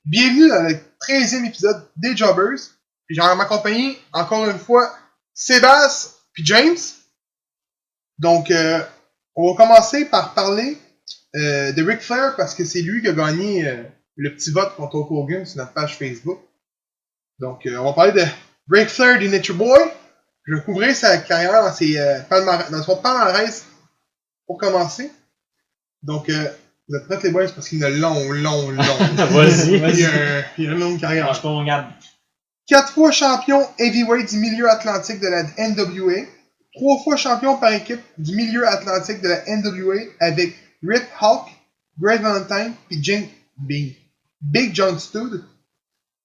Bienvenue dans le 13e épisode des Jobbers. Puis j'ai en ma compagnie, encore une fois, Sébastien puis James. Donc, on va commencer par parler de Ric Flair parce que c'est lui qui a gagné le petit vote contre Hulk Hogan sur notre page Facebook. Donc, on va parler de Ric Flair du Nature Boy. Je vais couvrir sa carrière dans son palmarès pour commencer. Donc, vous êtes prêts les boys parce qu'il y a une longue. Vas-y. Il y a une longue carrière. Je pas, regarde. 4 fois champion heavyweight du milieu atlantique de la NWA. 3 fois champion par équipe du milieu atlantique de la NWA avec Rip Hawk, Greg Valentine et Big John Studd.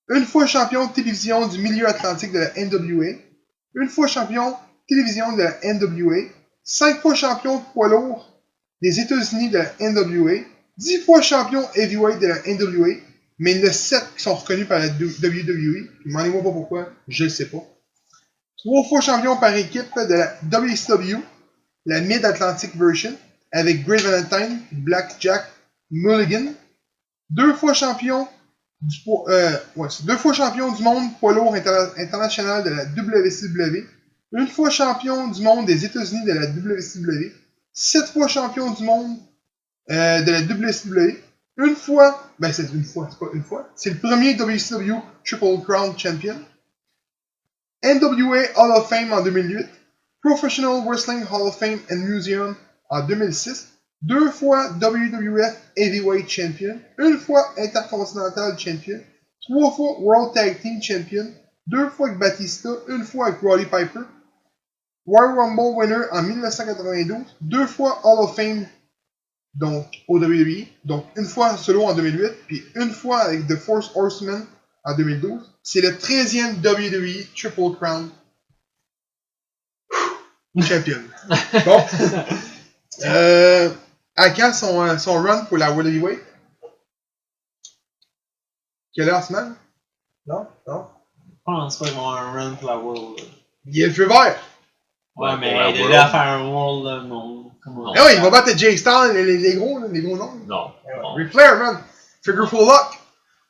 1 fois champion télévision du milieu atlantique de la NWA. 1 fois champion télévision de la NWA. 5 fois champion poids lourd des États-Unis de la NWA, 10 fois champion heavyweight de la NWA, mais il y en a 7 qui sont reconnus par la WWE. Demandez-moi pas pourquoi, je le sais pas. 3 fois champion par équipe de la WCW, la Mid-Atlantic version, avec Greg Valentine et Blackjack Mulligan. 2 fois champion du monde poids lourd international de la WCW. 1 fois champion du monde des États-Unis de la WCW. 7 fois champion du monde de la WCW. C'est le premier WCW Triple Crown Champion. NWA Hall of Fame en 2008. Professional Wrestling Hall of Fame and Museum en 2006. 2 fois WWF Heavyweight Champion. 1 fois Intercontinental Champion. 3 fois World Tag Team Champion. 2 fois avec Batista. 1 fois avec Roddy Piper. Royal Rumble winner en 1992, 2 fois Hall of Fame donc au WWE, donc 1 fois solo en 2008, puis 1 fois avec The Force Horsemen en 2012. C'est le 13e WWE Triple Crown Champion. Bon. À quand son run pour la World Heavyweight? Quelle heure semaine? Non? Je pense pas qu'ils vont avoir un run pour la World. Il est le feu vert. Ouais, mais il est là à faire un World, non. Ah oui, il va battre Jay Styles, les gros noms. Non. Ric Flair, man. Figure full luck.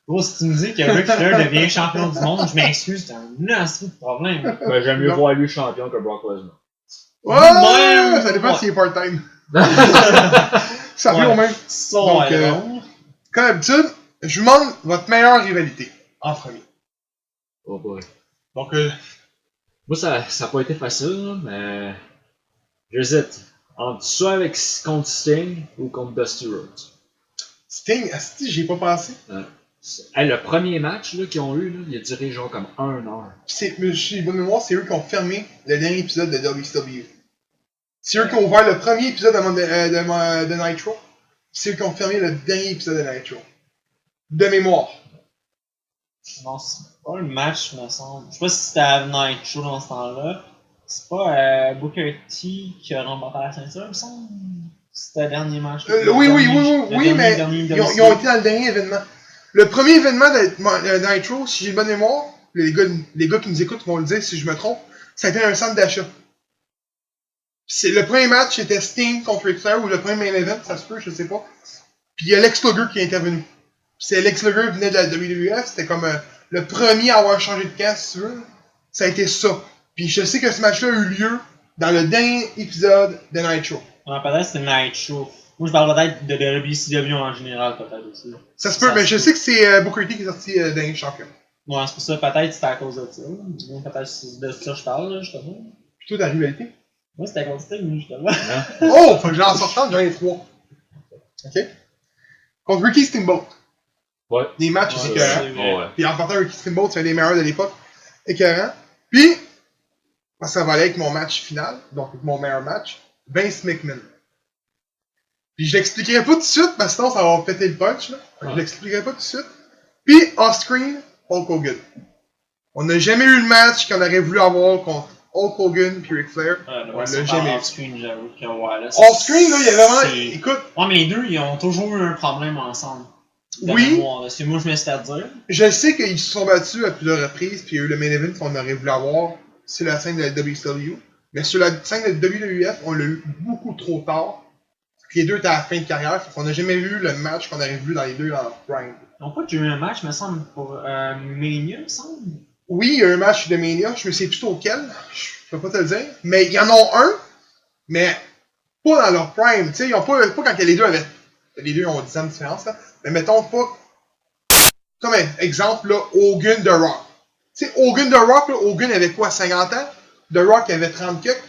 Gros, si tu me dis que Ric Flair devient champion du monde, je m'excuse, c'est un nasty de problème. Ben, j'aime mieux voir lui champion que Brock Lesnar. Ouais, ça dépend s'il est part-time. Ça fait au même. Donc, comme d'habitude, je vous demande votre meilleure rivalité en premier. Oh boy. Donc, moi, ça n'a pas été facile, mais j'hésite entre soit contre Sting ou contre Dusty Rhodes. Sting, j'ai pas pensé. Le premier match qu'ils ont eu, là, il a duré genre comme 1 heure. J'ai bonne mémoire, c'est eux qui ont fermé le dernier épisode de WCW. C'est eux qui ont ouvert le premier épisode de Nitro. C'est eux qui ont fermé le dernier épisode de Nitro. De mémoire. Non, c'est pas le match, me semble. Je sais pas si c'était à Nitro dans ce temps-là. C'est pas Booker T qui a remporté la ceinture, il me semble. C'était le dernier match. Oui, mais ils ont été dans le dernier événement. Le premier événement de Nitro, si j'ai bonne mémoire, les gars qui nous écoutent vont le dire si je me trompe, ça a été un centre d'achat. Le premier match c'était Sting contre Ric Flair ou le premier main event, ça se peut, je sais pas. Puis il y a Lex Luger qui est intervenu. C'est Lex Luger venait de la WWF, c'était comme le premier à avoir changé de casque, si tu veux. Ça a été ça. Puis je sais que ce match-là a eu lieu dans le dernier épisode de Nitro. Ouais, peut-être que c'était Nitro. Moi je parle peut-être de WCW en général, peut-être aussi. Ça se peut, mais je sais que c'est Booker T qui est sorti dernier champion. Ouais, c'est pour ça, peut-être c'était à cause de ça. Peut-être c'est de ça que je parle, là, justement. Plutôt de la rivalité. Moi c'était contre Sting, justement. Oh, faut que j'en sorte, j'en ai 3. Ok? Contre Ricky Steamboat. Ouais. Des matchs écœurants. Ouais. Puis en partant, Ricky Steamboat, c'est un des meilleurs de l'époque. Écœurant. Puis, ça va aller avec mon match final, donc mon meilleur match, Vince McMahon. Puis je l'expliquerai pas tout de suite, parce que sinon ça va péter le punch. Là. Je l'expliquerai pas tout de suite. Puis, off-screen, Hulk Hogan. On n'a jamais eu le match qu'on aurait voulu avoir contre Hulk Hogan puis Ric Flair. On l'a jamais eu. Off-screen, j'avoue que ouais. Off-screen, là, il y a vraiment... Écoute... Ouais, mais les deux, ils ont toujours eu un problème ensemble. Oui. C'est moi, je me suis à dire. Je sais qu'ils se sont battus à plusieurs reprises, puis il y a eu le main event qu'on aurait voulu avoir sur la scène de la WCW. Mais sur la scène de WWF, on l'a eu beaucoup trop tard. Les deux étaient à la fin de carrière, fait qu'on n'a jamais vu le match qu'on aurait vu dans les deux en prime. n'ont pas déjà eu un match, me semble, pour Mania, me semble. Oui, il y a un match de Mania, je me sais plutôt auquel, je peux pas te le dire. Mais il y en a un, mais pas dans leur prime. Tu sais, ils ont pas quand les deux avaient. Les deux ont 10 ans de différence, là. Mais mettons pas. Comme un exemple, là, Hogan The Rock. Tu sais, Hogan The Rock, là, Hogan avait quoi, 50 ans? The Rock avait 30 quelques.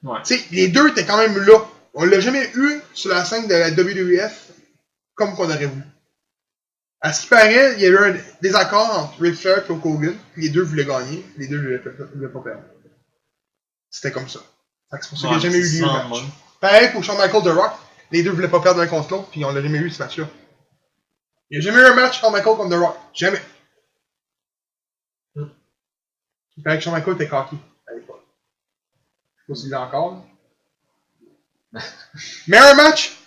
Ouais. Tu sais, les deux étaient quand même là. On l'a jamais eu sur la scène de la WWF comme qu'on aurait voulu. À ce qui paraît, il y a eu un désaccord entre Ric Flair et Hulk Hogan. Les deux voulaient gagner, les deux voulaient pas perdre. C'était comme ça. Fait que c'est pour ça qu'il n'y a jamais eu lieu de match. Pareil pour Shawn Michaels The Rock, les deux voulaient pas perdre l'un contre l'autre, puis on l'a jamais eu ce match-là. Il n'y a jamais eu un match Shawn Michaels contre The Rock. Jamais. Il paraît que Shawn Michaels était cocky à l'époque. Je sais pas s'il l'a encore. Mais un match!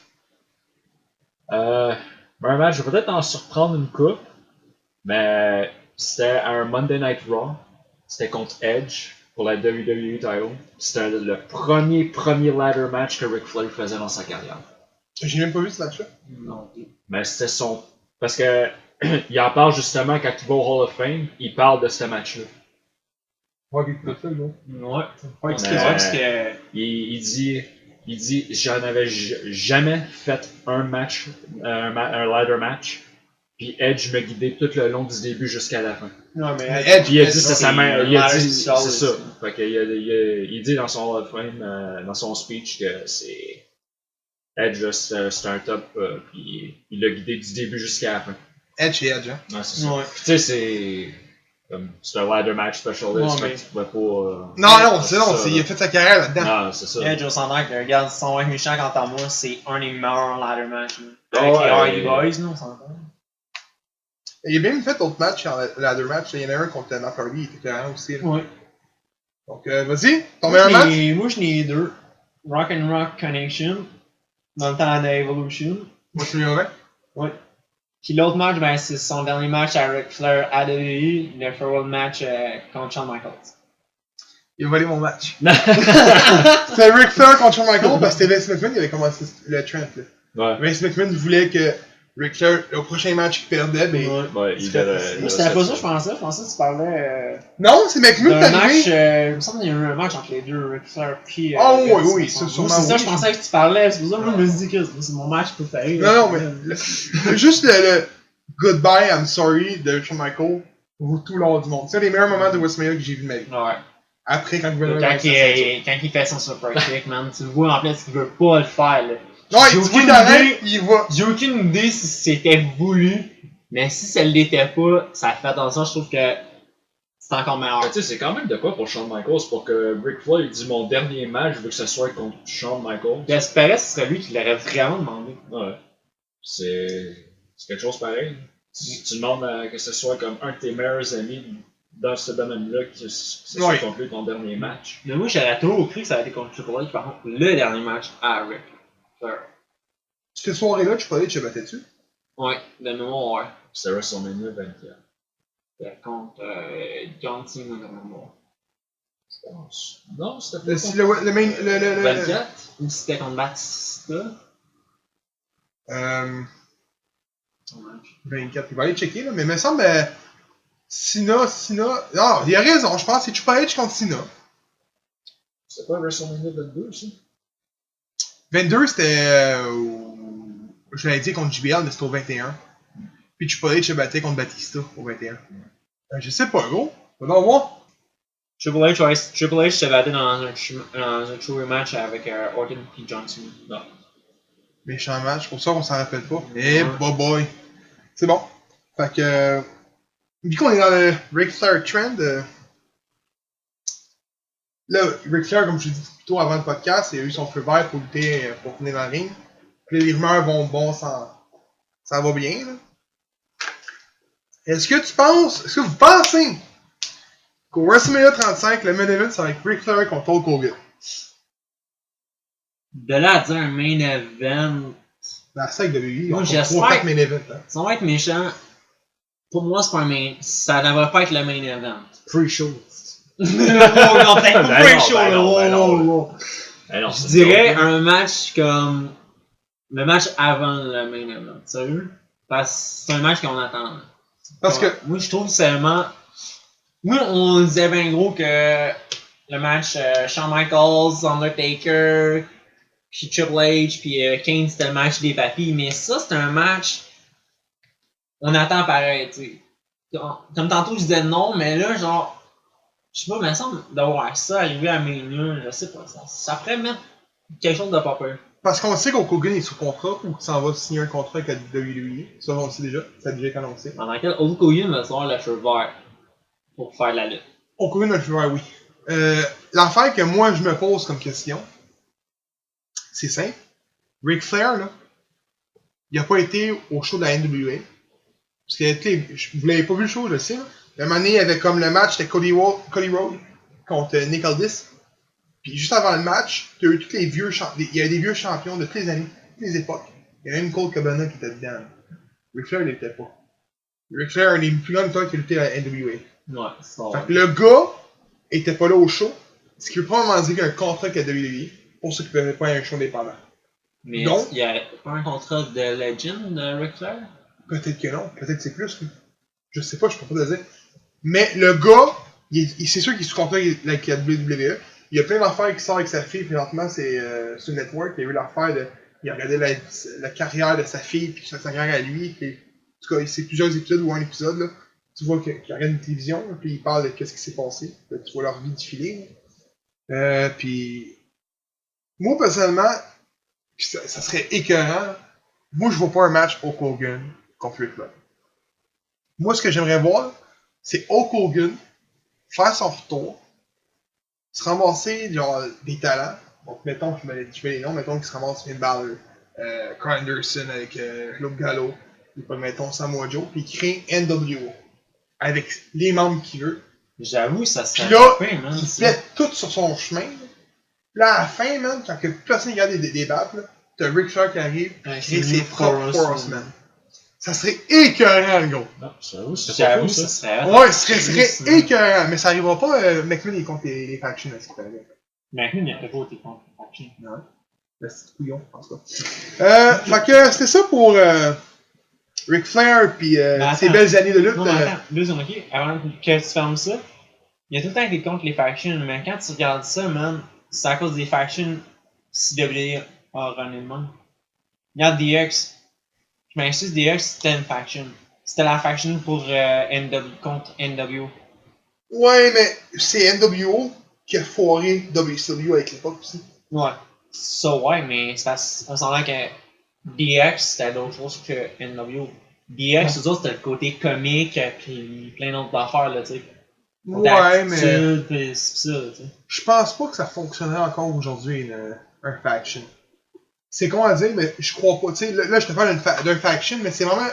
Un match, je vais peut-être en surprendre une coupe, mais c'était un Monday Night Raw. C'était contre Edge pour la WWE title. C'était le premier ladder match que Ric Flair faisait dans sa carrière. J'ai même pas vu ce match-là. Non. Mais c'était son... Parce que il en parle justement quand il va au Hall of Fame, il parle de ce match-là. Ouais, il peut ça, là. Ouais. Ouais, Parce que... Il dit j'en avais jamais fait un match, un ladder match, puis Edge me guidait tout le long du début jusqu'à la fin. Non, mais Edge, il a dit c'est sa mère, il a dit c'est c'est ça. Fait que il dit dans son Hall of Fame, dans son speech que c'est Edge c'est un top, puis il l'a guidé du début jusqu'à la fin. Edge et Edge, hein. Ouais, c'est ça. Ouais. Puis tu sais c'est un ladder match specialist, Ouais, fait que tu pouvais pas. Non, il a fait sa carrière là-dedans. Non, c'est ça. Edge au centre, que regarde, son être méchant quant à moi, c'est un des meilleurs ladder match. Oh, Avec les ouais. Hardy Boys, nous, on s'entend. Il a même fait d'autres matchs en ladder match. Il y en a un contre Matt Hardy, il était clairement aussi. Là. Ouais. Donc, vas-y, ton meilleur match. Moi, je n'ai deux. Rock and Rock Connection, dans le temps de Evolution. Moi, je suis heureux. Ouais. Puis l'autre match, ben, c'est son dernier match à Ric Flair à WWE, le farewell match contre Shawn Michaels. Il a volé mon match. C'était Ric Flair contre Shawn Michaels parce que Vince McMahon qui avait commencé le trend. Là. Ouais. Vince McMahon voulait que Ric Flair, au prochain match qu'il perdait, mais. Ouais, il devait. C'était pas ça, je pensais. Je pensais que tu parlais Non, c'est McMahon qui d'un est match. arrivé. Il me semble qu'il y a eu un match entre les deux, Ric Flair puis. Oui, c'est sûrement. C'est ça, oui. je pensais que tu parlais. C'est pour ça que je me suis dit que c'est mon match préféré. Non, mais. Juste le Goodbye, I'm sorry de Shawn Michaels vaut tout l'or du monde. C'est un des meilleurs moments de WrestleMania que j'ai vu de ma vie. Ouais. Après, quand Quand il fait son super kick, man, tu le vois en plus qu'il veut pas le faire, là. Non, il dit qu'il arrête, il va. J'ai aucune idée si c'était voulu, mais si ça l'était pas, ça fait dans le sens, je trouve que c'est encore meilleur. Tu sais, c'est quand même de quoi pour Shawn Michaels pour que Ric Flair il dit mon dernier match, je veux que ce soit contre Shawn Michaels. J'espérais que ce serait lui qui l'aurait vraiment demandé. Ouais. C'est quelque chose pareil. Tu demandes que ce soit comme un de tes meilleurs amis dans ce domaine-là, que ce soit contre lui ton dernier match. Mais moi, j'aurais toujours cru que ça allait être contre Triple H, par contre, le dernier match à Ric Flair. Cette soirée-là, tu parlais de te battais dessus? Ouais, de mémoire, ouais. C'était WrestleMania 24. C'était contre John Cena de mémoire. Je pense. Non, c'était pas Le main. Le 24? Ou c'était contre Batista. 24, il va aller checker, là, mais il me semble. Cena. Non, il a raison, je pense que c'est Triple H contre Cena. C'était pas WrestleMania 22 aussi? 22, c'était. Je l'avais dit contre JBL, mais c'était au 21. Puis Triple H se battait contre Batista au 21. Je sais pas, gros. Va donc voir. Triple H se battait dans un true match avec Orton et John Cena. Non. Méchant match, pour ça qu'on s'en rappelle pas. Eh, boy. C'est bon. Fait que. Vu qu'on est dans le Ric Flair trend. Là, Ric Flair, comme je l'ai dit plus tôt avant le podcast, il a eu son feu vert pour lutter, pour venir dans le ring. Puis là, les rumeurs vont bon, ça va bien, là. Est-ce que vous pensez qu'au WrestleMania 35, le main event, c'est avec Ric Flair contre Hulk Hogan? De là à dire un main event. La SAC de WWE, Moi, on j'espère 3-4 main event. Hein. Ça va être méchant. Pour moi, c'est pas un main. Ça ne va pas être le main event. Pre-show. Non, peut-être pas Ben pre-show, là. Alors, Je dirais un match comme. Le match avant le main event. Sérieux? Parce que c'est un match qu'on attend. Parce que, Moi, je trouve seulement. Moi, on disait bien gros que le match Shawn Michaels, Undertaker, puis Triple H, puis Kane, c'était le match des papis. Mais ça, c'est un match. On attend pareil, tu sais. Comme tantôt, je disais non, mais là, genre. Je sais pas, mais il me semble d'avoir ça arrivé à Mania, je sais pas. Ça ferait mettre quelque chose de pas peur. parce qu'on sait qu'Hulk Hogan est sous contrat ou qu'il s'en va signer un contrat avec la WWE. Ça, on le sait déjà. Ça a déjà été annoncé. Pendant lequel Hulk Hogan va recevoir le cheveu vert pour faire la lutte. Hulk Hogan a le joueur, oui. L'affaire que moi, je me pose comme question, c'est simple. Ric Flair, là, il a pas été au show de la NWA. Parce que, tu sais, vous l'avez pas vu le show, je le sais, là. La année, il y avait comme le match, c'était Cody Rhodes contre Nick Aldis. Puis juste avant le match, il y a eu tous les vieux il y a des vieux champions de toutes les années, toutes les époques. Il y a même Colt Cabana qui était dedans. Ric Flair, il l'était pas. Ric Flair, un des plus grands lutteurs qui a lutté à la NWA. Ouais, c'est ça. Fait que le gars était pas là au show, ce qui veut probablement dire qu'il y a un contrat avec la WWE pour ceux qui ne peuvent pas aller à un show indépendant. Mais Donc, il y a pas un contrat de Legend de Ric Flair? Peut-être que non, peut-être que c'est plus. Je sais pas, je peux pas te dire. Mais le gars, c'est sûr qu'il est sous contrat avec la WWE. Il y a plein d'affaires qui sortent avec sa fille, présentement, c'est sur le network. Il y a eu l'affaire de. Il a regardé la carrière de sa fille, puis sa carrière à lui. Puis, en tout cas, c'est plusieurs épisodes ou un épisode, là. Tu vois qu'il regarde une télévision, là, puis il parle de qu'est-ce qui s'est passé. Là, tu vois leur vie défiler. Puis. Moi, personnellement, ça serait écœurant. Moi, je vois pas un match Hulk Hogan contre Ric Flair. Moi, ce que j'aimerais voir, c'est Hulk Hogan faire son retour, se ramasser genre, des talents. Donc, mettons, je mets les noms, mettons qu'il se ramasse Finn Balor, Carl Anderson avec Luke Gallo, puis mettons Samoa Joe, puis il crée NWO avec les membres qu'il veut. J'avoue, ça serait Puis là, fin, man. il pète tout sur son chemin. Là, à la fin, man, quand que personne regarde des battes, t'as Ric Flair qui arrive, Ouais, créer c'est ses New propres Force, Horsemen. Ça serait écœurant, le gars. Non, j'avoue, J'avoue, ça serait. Ouais, ce serait écœurant, mais ça arrivera pas. McMahon est contre les factions à ce qu'il paraît. Mais il n'y a pas voté contre Faction. Non. Le petit couillon, je pense pas. Fait que c'était ça pour Ric Flair pis ses belles années de lutte. Non, mais attends, deux secondes, ok. Avant que tu fermes ça, il y a tout le temps été contre les factions, mais quand tu regardes ça, man, c'est à cause des factions CW a runné de même. Regarde DX. Je m'excuse, DX c'était une faction. C'était la faction pour contre NW. Ouais, mais c'est NWO qui a foiré WCW avec l'époque aussi. Ouais. Ça, ouais, mais c'est parce qu'on s'entend que DX c'était d'autres choses que NW. DX, eux autres, c'était le côté comique, puis plein d'autres affaires, là, tu sais. Ouais, mais. Pis ça, tu sais. Je pense pas que ça fonctionnerait encore aujourd'hui, un faction. C'est con à dire, mais je crois pas. Tu sais, là, je te parle d'un faction, mais c'est vraiment.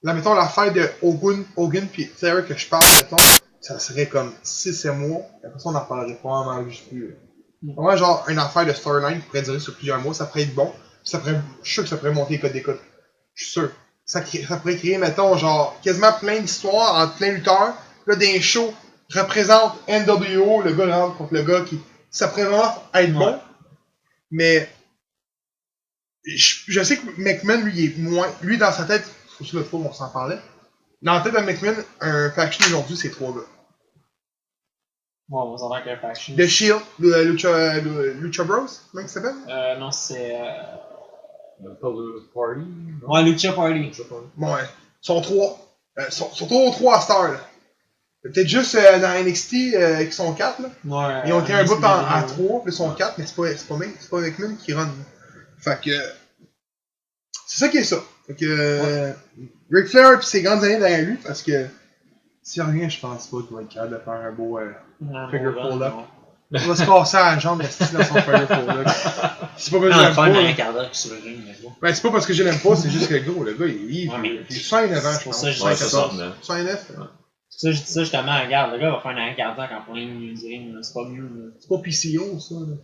Là, mettons, l'affaire de Hogan pis Flair que je parle, mettons, ça serait comme 6-7 mois. Après ça, on en parlerait probablement juste plus. Vraiment, genre, une affaire de storyline qui pourrait durer sur plusieurs mois, ça pourrait être bon. Je suis sûr que ça pourrait monter les codes d'écoute. Je suis sûr. Ça pourrait créer, mettons, genre, quasiment plein d'histoires entre plein de lutteurs. Là, des shows représentent NWO, le gars rentre contre le gars qui. Ça pourrait vraiment être bon. Mais. Je sais que McMahon, lui, il est moins. Lui, dans sa tête, faut que l'autre fois, on s'en parlait. Dans la tête de McMahon, un faction aujourd'hui, c'est 3 gars. Bon, on s'entend qu'un faction. The Shield, Lucha Bros, comment ça s'appelle? Non, c'est. Party? Ouais, Lucha Party. Bon, ouais. Ils sont 3. Ils sont 3 à Star, là. Peut-être juste dans NXT, qui sont 4, là. Ouais. Ils ont été un bout à 3, puis ils sont 4, mais c'est pas McMahon qui run. Fait que. C'est ça qui est ça. Fait que. Ric Flair pis ses grandes années derrière lui, parce que. S'il revient, je pense pas qu'il va être capable de faire un beau figure pull-up. Il va se casser à la jambe dans son figure pull-up. C'est pas parce que je l'aime pas. Un quart d'heure sur le ring, mais bon. Ben, c'est pas parce que je l'aime pas, c'est juste que le gars, il est 109 ans, je pense. C'est 114. 109. Ça, je dis ça justement, regarde, le gars va faire un quart d'heure quand on est ring, c'est pas mieux. Là. C'est pas PCO, ça, là.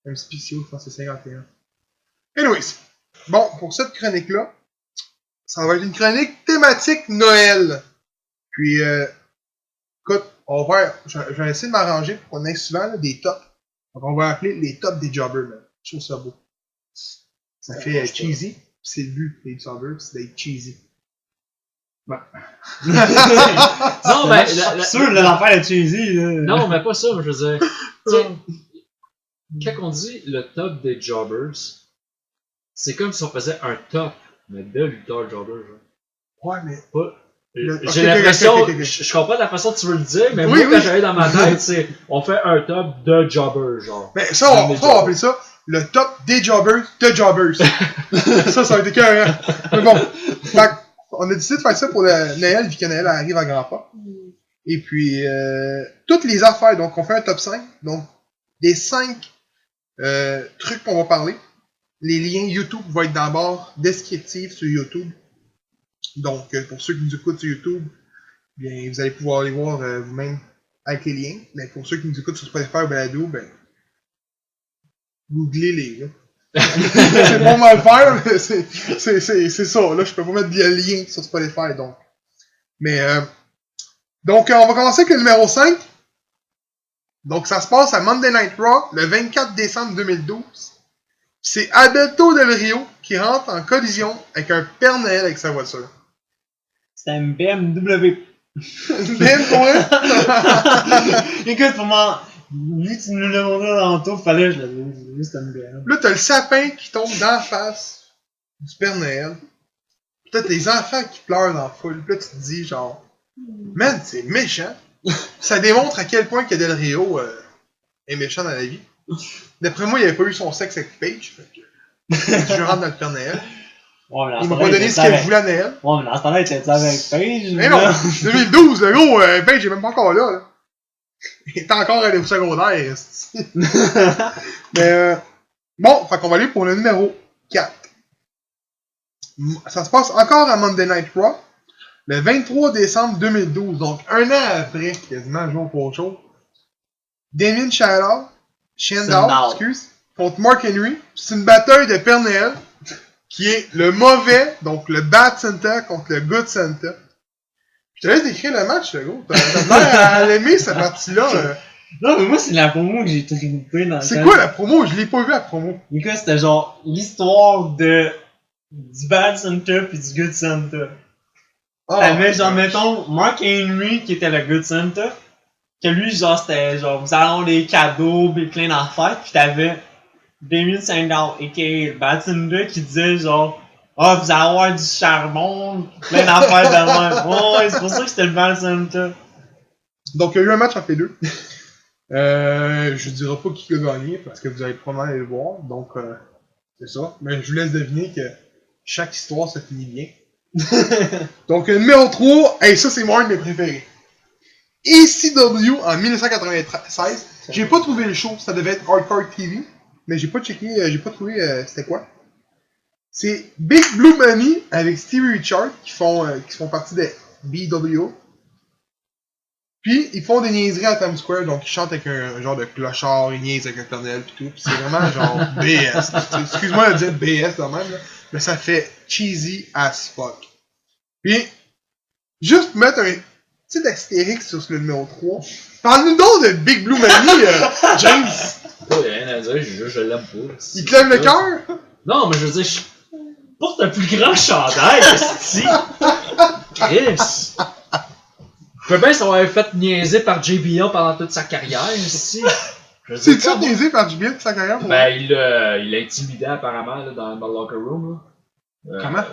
Un petit PCO, je pense que c'est 51. Anyways. Bon, pour cette chronique-là, ça va être une chronique thématique Noël. Puis, écoute, on va faire, je vais essayer de m'arranger pour qu'on ait souvent là, des tops. Donc, on va appeler les tops des jobbers, man. Je trouve ça beau. Ça fait cheesy. c'est le but des jobbers, c'est d'être cheesy. Non, mais. Je suis sûr, l'affaire de cheesy, là. Non, mais pas ça, je veux dire. Tu sais, quand on dit le top des jobbers, c'est comme si on faisait un top, mais de lutteurs jobbers. Ouais, mais. Pas. Ok, J'ai l'impression, ok. je comprends la façon que tu veux le dire, mais Oui, moi, quand oui. j'avais dans ma tête, c'est on fait un top de jobbers, genre. Mais ça, on va appeler ça le top des jobbers de jobbers. ça va être écœurant. Mais bon, fait, on a décidé de faire ça pour le Noël, vu que Noël arrive à grands pas. Et puis, toutes les affaires, donc on fait un top 5. Donc, des 5 trucs qu'on va parler. Les liens YouTube vont être d'abord descriptifs sur YouTube. Donc, pour ceux qui nous écoutent sur YouTube, bien, vous allez pouvoir les voir vous-même avec les liens. Mais pour ceux qui nous écoutent sur Spotify ou Balado, ben, googlez-les, là. C'est pas mal faire, mais c'est ça, là. Je peux pas mettre de lien sur Spotify, donc. Mais, donc, on va commencer avec le numéro 5. Donc, ça se passe à Monday Night Raw, le 24 décembre 2012. C'est Alberto Del Rio qui rentre en collision avec un Père Noël avec sa voiture. C'est un BMW. Même pour elle? Écoute, pour moi, vu que tu nous l'as montré tantôt, fallait que je le dise. Juste un BMW. Là, t'as le sapin qui tombe dans la face du Père Noël. Puis t'as tes enfants qui pleurent dans la foule. Puis là, tu te dis, genre, man, c'est méchant. Ça démontre à quel point que Del Rio est méchant dans la vie. D'après moi, il avait pas eu son sexe avec Paige. Fait que, je rentre dans le Père Noël. Ouais, mais Il m'a pas donné ce qu'il voulait à Noël. Ouais, mais dans ce temps-là, il était avec Paige. Mais non, 2012, le gros, Paige est même pas encore là. Il est encore allé au secondaire. Mais bon, fait qu'on va aller pour le numéro 4. Ça se passe encore à Monday Night Raw, le 23 décembre 2012, donc un an après, quasiment jour pour show. Damien Sandow, excuse, contre Mark Henry. C'est une bataille de Père Noël qui est le mauvais, donc le Bad Santa contre le Good Santa. Je te laisse décrire le match, le gros. T'as l'air à l'aimer, cette partie-là. Non, mais moi, c'est la promo que j'ai trippé dans le C'est quoi la promo? Je l'ai pas vu la promo. Écoute, c'était genre l'histoire du Bad Santa pis du Good Santa. T'avais genre, mettons, Mark Henry qui était le Good Santa. Que lui, genre, c'était genre, vous allez avoir des cadeaux pis plein d'affaires. Pis t'avais Damien Sandow, a.k.a. le Bad Santa, qui disait genre, ah, vous allez avoir du charbon, plein d'affaires de même. Ouais, c'est pour ça que c'était le Bad Santa. Donc, il y a eu un match entre les deux. Je dirai pas qui a gagné parce que vous allez probablement aller le voir. Donc, c'est ça. Mais je vous laisse deviner que chaque histoire se finit bien. Donc, numéro 3, hey, ça, c'est moi un de mes préférés. ECW en 1996. J'ai pas trouvé le show, ça devait être Hardcore TV. Mais j'ai pas checké, j'ai pas trouvé c'était quoi. C'est Big Blue Money avec Stevie Richards qui font partie de BW. Puis, ils font des niaiseries à Times Square, donc ils chantent avec un genre de clochard, ils niaisent avec un cornel pis tout, pis c'est vraiment genre BS. Excuse-moi de dire BS quand même, là, mais ça fait cheesy as fuck. Puis, juste mettre un petit astérix sur le numéro 3. Parle-nous donc de Big Blue Money, James! Oh, y'a rien à dire, je l'aime pas. Il te lève le cœur? Non, mais je veux dire, je porte un plus grand chandail, esti! Chris! Je peux bien s'avoir fait niaiser par JBL pendant toute sa carrière, esti! C'est-tu niaisé par JBL toute sa carrière? Ben, il l'a intimidé apparemment là, dans le locker room. Là. Comment?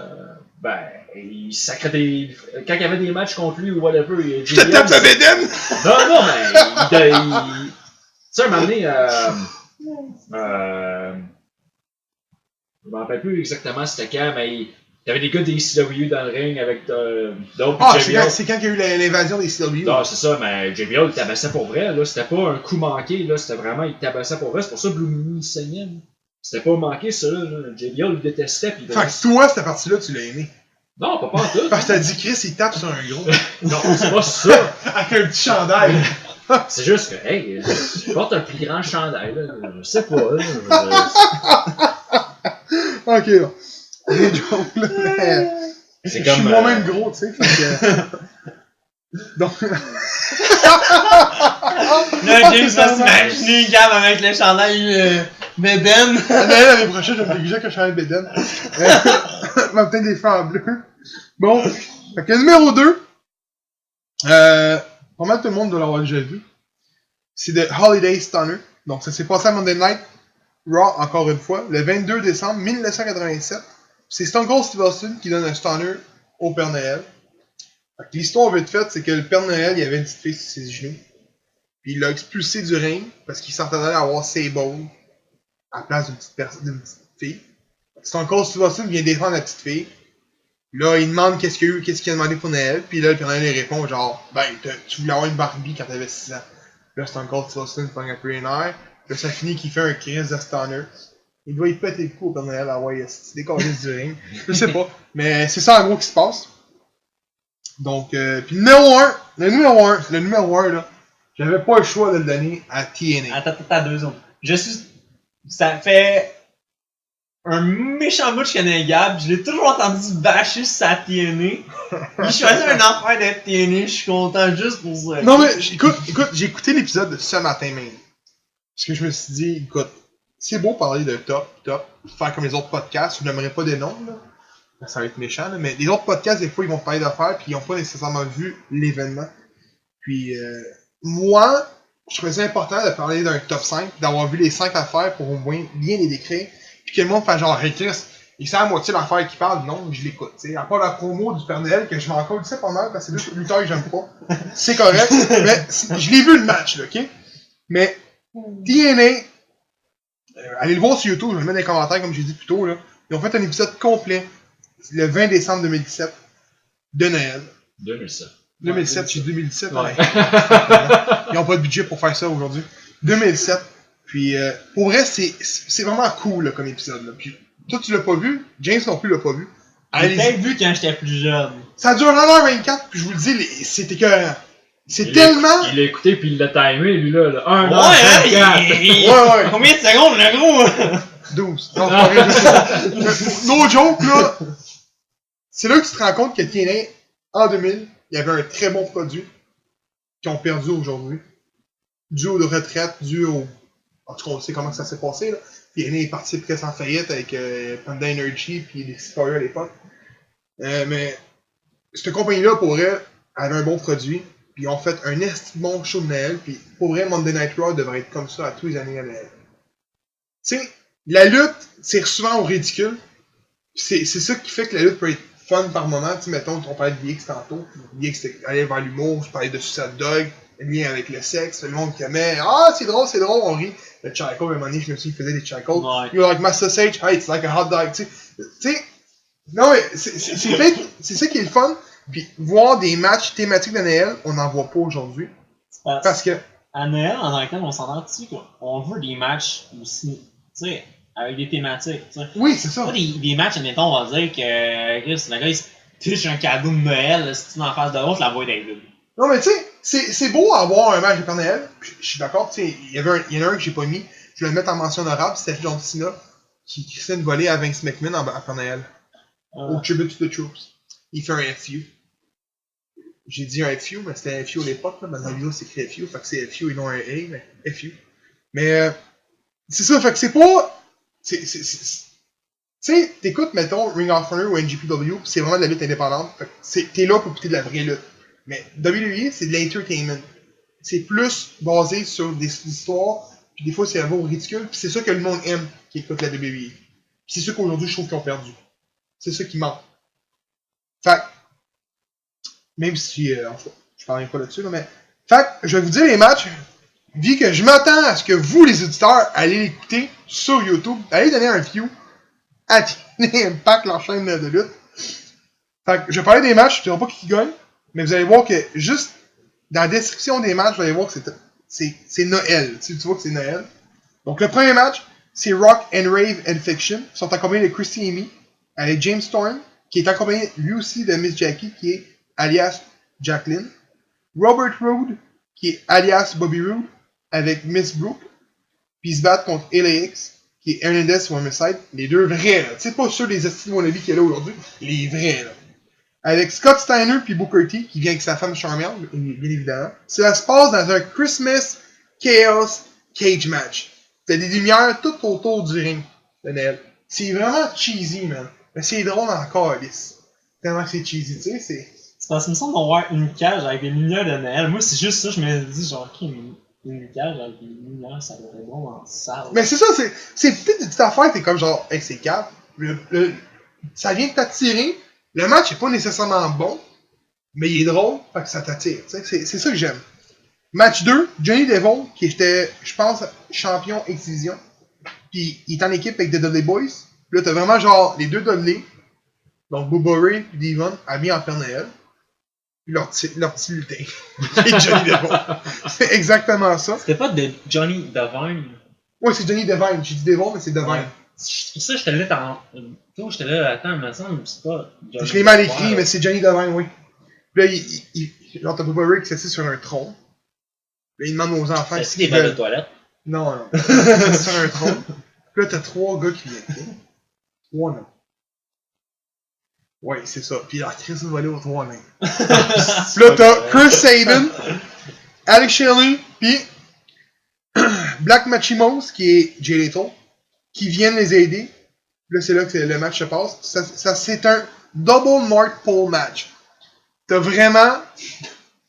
Ben, il sacrait des. Quand il y avait des matchs contre lui ou whatever, Je te tape la bédaine! Non, mais tu sais, un moment donné, je m'en rappelle plus exactement c'était quand, mais il y avait des gars des CW dans le ring avec d'autres. Ah, c'est quand il y a eu l'invasion des CW. Non, c'est ça, mais JBL il tabassait pour vrai, là. C'était pas un coup manqué, là. C'était vraiment, il tabassait pour vrai. C'est pour ça que Blue Mini saignait. C'était pas manqué, ça, là. JBL le détestait. Pis fait que toi, cette partie-là, tu l'as aimé. Non, pas en tout. Parce que t'as dit Chris, il tape sur un gros. Non, c'est pas ça. Avec un petit chandail. C'est juste que, hey, je porte un plus grand chandail, là. Je sais pas, là. Ok, là. Les jokes, là. Mais... C'est je comme. suis moi-même gros, tu sais. Fait que. Donc. Là, James va s'imaginer Gab avec le chandail Beden! L'année prochaine, je vais me déguiser que je suis un Beden. Va peut-être des feux en bleu. Bon. Fait que numéro 2. Pas mal tout le monde doit l'avoir déjà vu. C'est The Holiday Stunner. Donc, ça s'est passé à Monday Night Raw, encore une fois, le 22 décembre 1987. C'est Stone Cold Steve Austin qui donne un stunner au Père Noël. Fait que l'histoire vite faite, c'est que le Père Noël, il avait une petite fille sur ses genoux. Puis il l'a expulsé du ring parce qu'il s'entendait avoir Sable à la place d'une petite fille. Stone Cold Steve Austin vient défendre la petite fille. Là, il demande qu'est-ce qu'il a demandé pour Noël. Puis là, le Père Noël il répond genre, ben, tu voulais avoir une Barbie quand t'avais 6 ans. Là, Stone Cold Steve Austin prend un peu les nerfs. Là, ça finit qu'il fait un crise de stunner. Il doit y péter le cou au Père Noël. Ah ouais, c'est décollé du ring. Je sais pas. Mais c'est ça en gros qui se passe. Donc, puis le numéro 1, là, j'avais pas le choix de le donner à TNA. Attends, 2 secondes. Ça fait un méchant bout que je connais Gab, je l'ai toujours entendu bâcher sur sa TNA. Il choisit un affaire d'être TNA, je suis content juste pour ça. Non mais, écoute, j'ai écouté l'épisode de ce matin même. Parce que je me suis dit, écoute, c'est beau parler de top, faire comme les autres podcasts, je n'aimerais pas des noms, là. Ça va être méchant, là, mais les autres podcasts, des fois, ils vont parler d'affaires, puis ils n'ont pas nécessairement vu l'événement. Puis, moi, je trouvais ça important de parler d'un top 5, d'avoir vu les 5 affaires pour au moins bien les décrire, puis que le monde fasse genre, hey Chris, il sait à moitié l'affaire qui parle, non, je l'écoute, tu sais. À part la promo du Père Noël, que je m'en compte, c'est pas mal, parce que c'est deux lutteurs que j'aime pas. C'est correct, mais je l'ai vu le match, là, ok? Mais, TNA, allez le voir sur YouTube, je vais le mettre dans les commentaires, comme j'ai dit plus tôt, là. Ils ont fait un épisode complet, le 20 décembre 2017, de Noël. 2007. 2007, j'ai 2017, ouais. Ils n'ont pas de budget pour faire ça aujourd'hui. 2007. Puis, pour vrai, c'est vraiment cool, là, comme épisode, là. Puis, toi, tu l'as pas vu, James non plus l'a pas vu. J'ai peut-être vu quand j'étais plus jeune. Ça dure 1h24, puis je vous le dis, c'est écœurant. C'est tellement... Il l'a écouté puis il l'a timé, lui là. 1h24. Ouais. Combien de secondes, le gros? 12. Non, c'est pas vrai. No joke, là. C'est là que tu te rends compte que TNA, en 2000, il y avait un très bon produit qu'ils ont perdu aujourd'hui. Dû aux retraites, dû au... En tout cas, on sait comment ça s'est passé, là. TNA est parti presque en faillite avec Panda Energy puis les Destroyers à l'époque. Mais cette compagnie-là, pour elle, avait un bon produit. Puis ils ont fait un esti bon show de Noël. Puis pour vrai, Monday Night Raw devrait être comme ça à tous les années à Noël. Tu sais, la lutte, c'est souvent au ridicule. C'est ça qui fait que la lutte peut être fun par moment. Tu sais, mettons, on parlait de DX tantôt. DX allait vers l'humour. Je parlais de Suicide Dog. Lien avec le sexe. Le monde qui aimait. Ah, c'est drôle, on rit. Le Chaco, à un moment donné, je me suis dit, il faisait des Chaco. Ouais. You like my sausage? Hey, it's like a hot dog. Tu sais, non, mais c'est ça qui est le fun. Puis voir des matchs thématiques de Noël, on n'en voit pas aujourd'hui. Parce que... À Noël, en tant que tel, on s'entend dessus, quoi. On veut des matchs aussi, tu sais, avec des thématiques, tu sais. Oui, c'est ça. Pas des matchs, admettons, on va dire que Chris, le gars, il se touche un cadeau de Noël, si tu es en face de l'autre, la voix David. Non, mais tu sais, c'est beau avoir un match de Père Noël. Je suis d'accord, tu sais, il y en a un que j'ai pas mis. Je vais le mettre en mention honorable, c'était John Cena qui crissait une volée à Vince McMahon à Père Noël. Au Tribute to the Troops. Il fait un FU. J'ai dit un FU, mais c'était un FU à l'époque, là. Dans la vidéo, c'est écrit FU, fait que c'est FU et non un A, mais FU. Mais, c'est ça, fait que c'est pas... Tu sais, t'écoutes, mettons, Ring of Honor ou NGPW, c'est vraiment de la lutte indépendante. Fait que t'es là pour écouter de la vraie lutte. Mais WWE, c'est de l'entertainment. C'est plus basé sur des histoires, puis des fois c'est un peu ridicule, puis c'est ça que le monde aime qui écoute la WWE. Puis c'est ça qu'aujourd'hui je trouve qu'ils ont perdu. C'est ça qui manque. Fait même si, enfin, je parlerai pas là-dessus, là, mais... Fait je vais vous dire les matchs, vu que je m'attends à ce que vous, les auditeurs, allez l'écouter sur YouTube, allez donner un view à TNA Impact, leur chaîne de lutte. Fait que je vais parler des matchs, je ne dirai pas qui gagne, mais vous allez voir que juste dans la description des matchs, vous allez voir que c'est Noël. Tu vois que c'est Noël. Donc le premier match, c'est Rock and Rave and Fiction. Ils sont accompagnés de Christy Amy avec James Storm, qui est accompagné lui aussi de Miss Jackie, qui est alias Jacqueline. Robert Roode, qui est alias Bobby Roode, avec Miss Brooke. Puis ils se battent contre LAX, qui est Hernandez sur Homicide. Les deux vrais, là. Tu sais, pas ceux des estis de mon avis qu'il y a là aujourd'hui. Les vrais, là. Avec Scott Steiner puis Booker T, qui vient avec sa femme Charmel, bien évidemment. Ça se passe dans un Christmas Chaos Cage Match. T'as des lumières tout autour du ring de Noël. C'est vraiment cheesy, man. Mais c'est drôle encore, Alice. Tellement que c'est cheesy, tu sais, C'est parce qu'il me semble d'avoir une cage avec des lumières de Noël. Moi, c'est juste ça, je me dis, genre, ok, une cage avec des lumières, ça devrait être bon dans la salle. Mais c'est ça, c'est peut-être des petites affaires, t'es comme genre, hey, c'est cap. Ça vient de t'attirer. Le match est pas nécessairement bon, mais il est drôle, fait que ça t'attire. C'est ça que j'aime. Match 2, Johnny Devil, qui était, je pense, champion X-Division. Puis il est en équipe avec The Dudley Boys. Là, t'as vraiment genre les deux Dudley, donc Bubba Ray et Devon, habillés en Père Noël. Puis leur petit lutin. Et Johnny Devil. C'est exactement ça. C'était pas de Johnny Devine? Ouais, c'est Johnny Devine. J'ai dit Devil, mais c'est Devine. Ouais. C'est pour ça que j'étais là dans. J'étais là, attends, il me semble, c'est pas. Johnny Je l'ai mal écrit, Devine. mais c'est Johnny Devine, oui. Puis là, genre, t'as Bubba Ray qui s'assied sur un trône. Là, il demande aux enfants Est-ce qu'il est dans la toilette? Non, non. Il s'assied sur un trône. Puis là, t'as 3 gars qui viennent. 3 noms. Ouais, c'est ça. Puis là, Chris va aller aux 3 nains. Puis là, t'as Chris Sabin, Alex Shelley, puis Black Machimos, qui est Jay Lethal, qui viennent les aider. Là, c'est là que le match se passe. Ça c'est un double North Pole match. T'as vraiment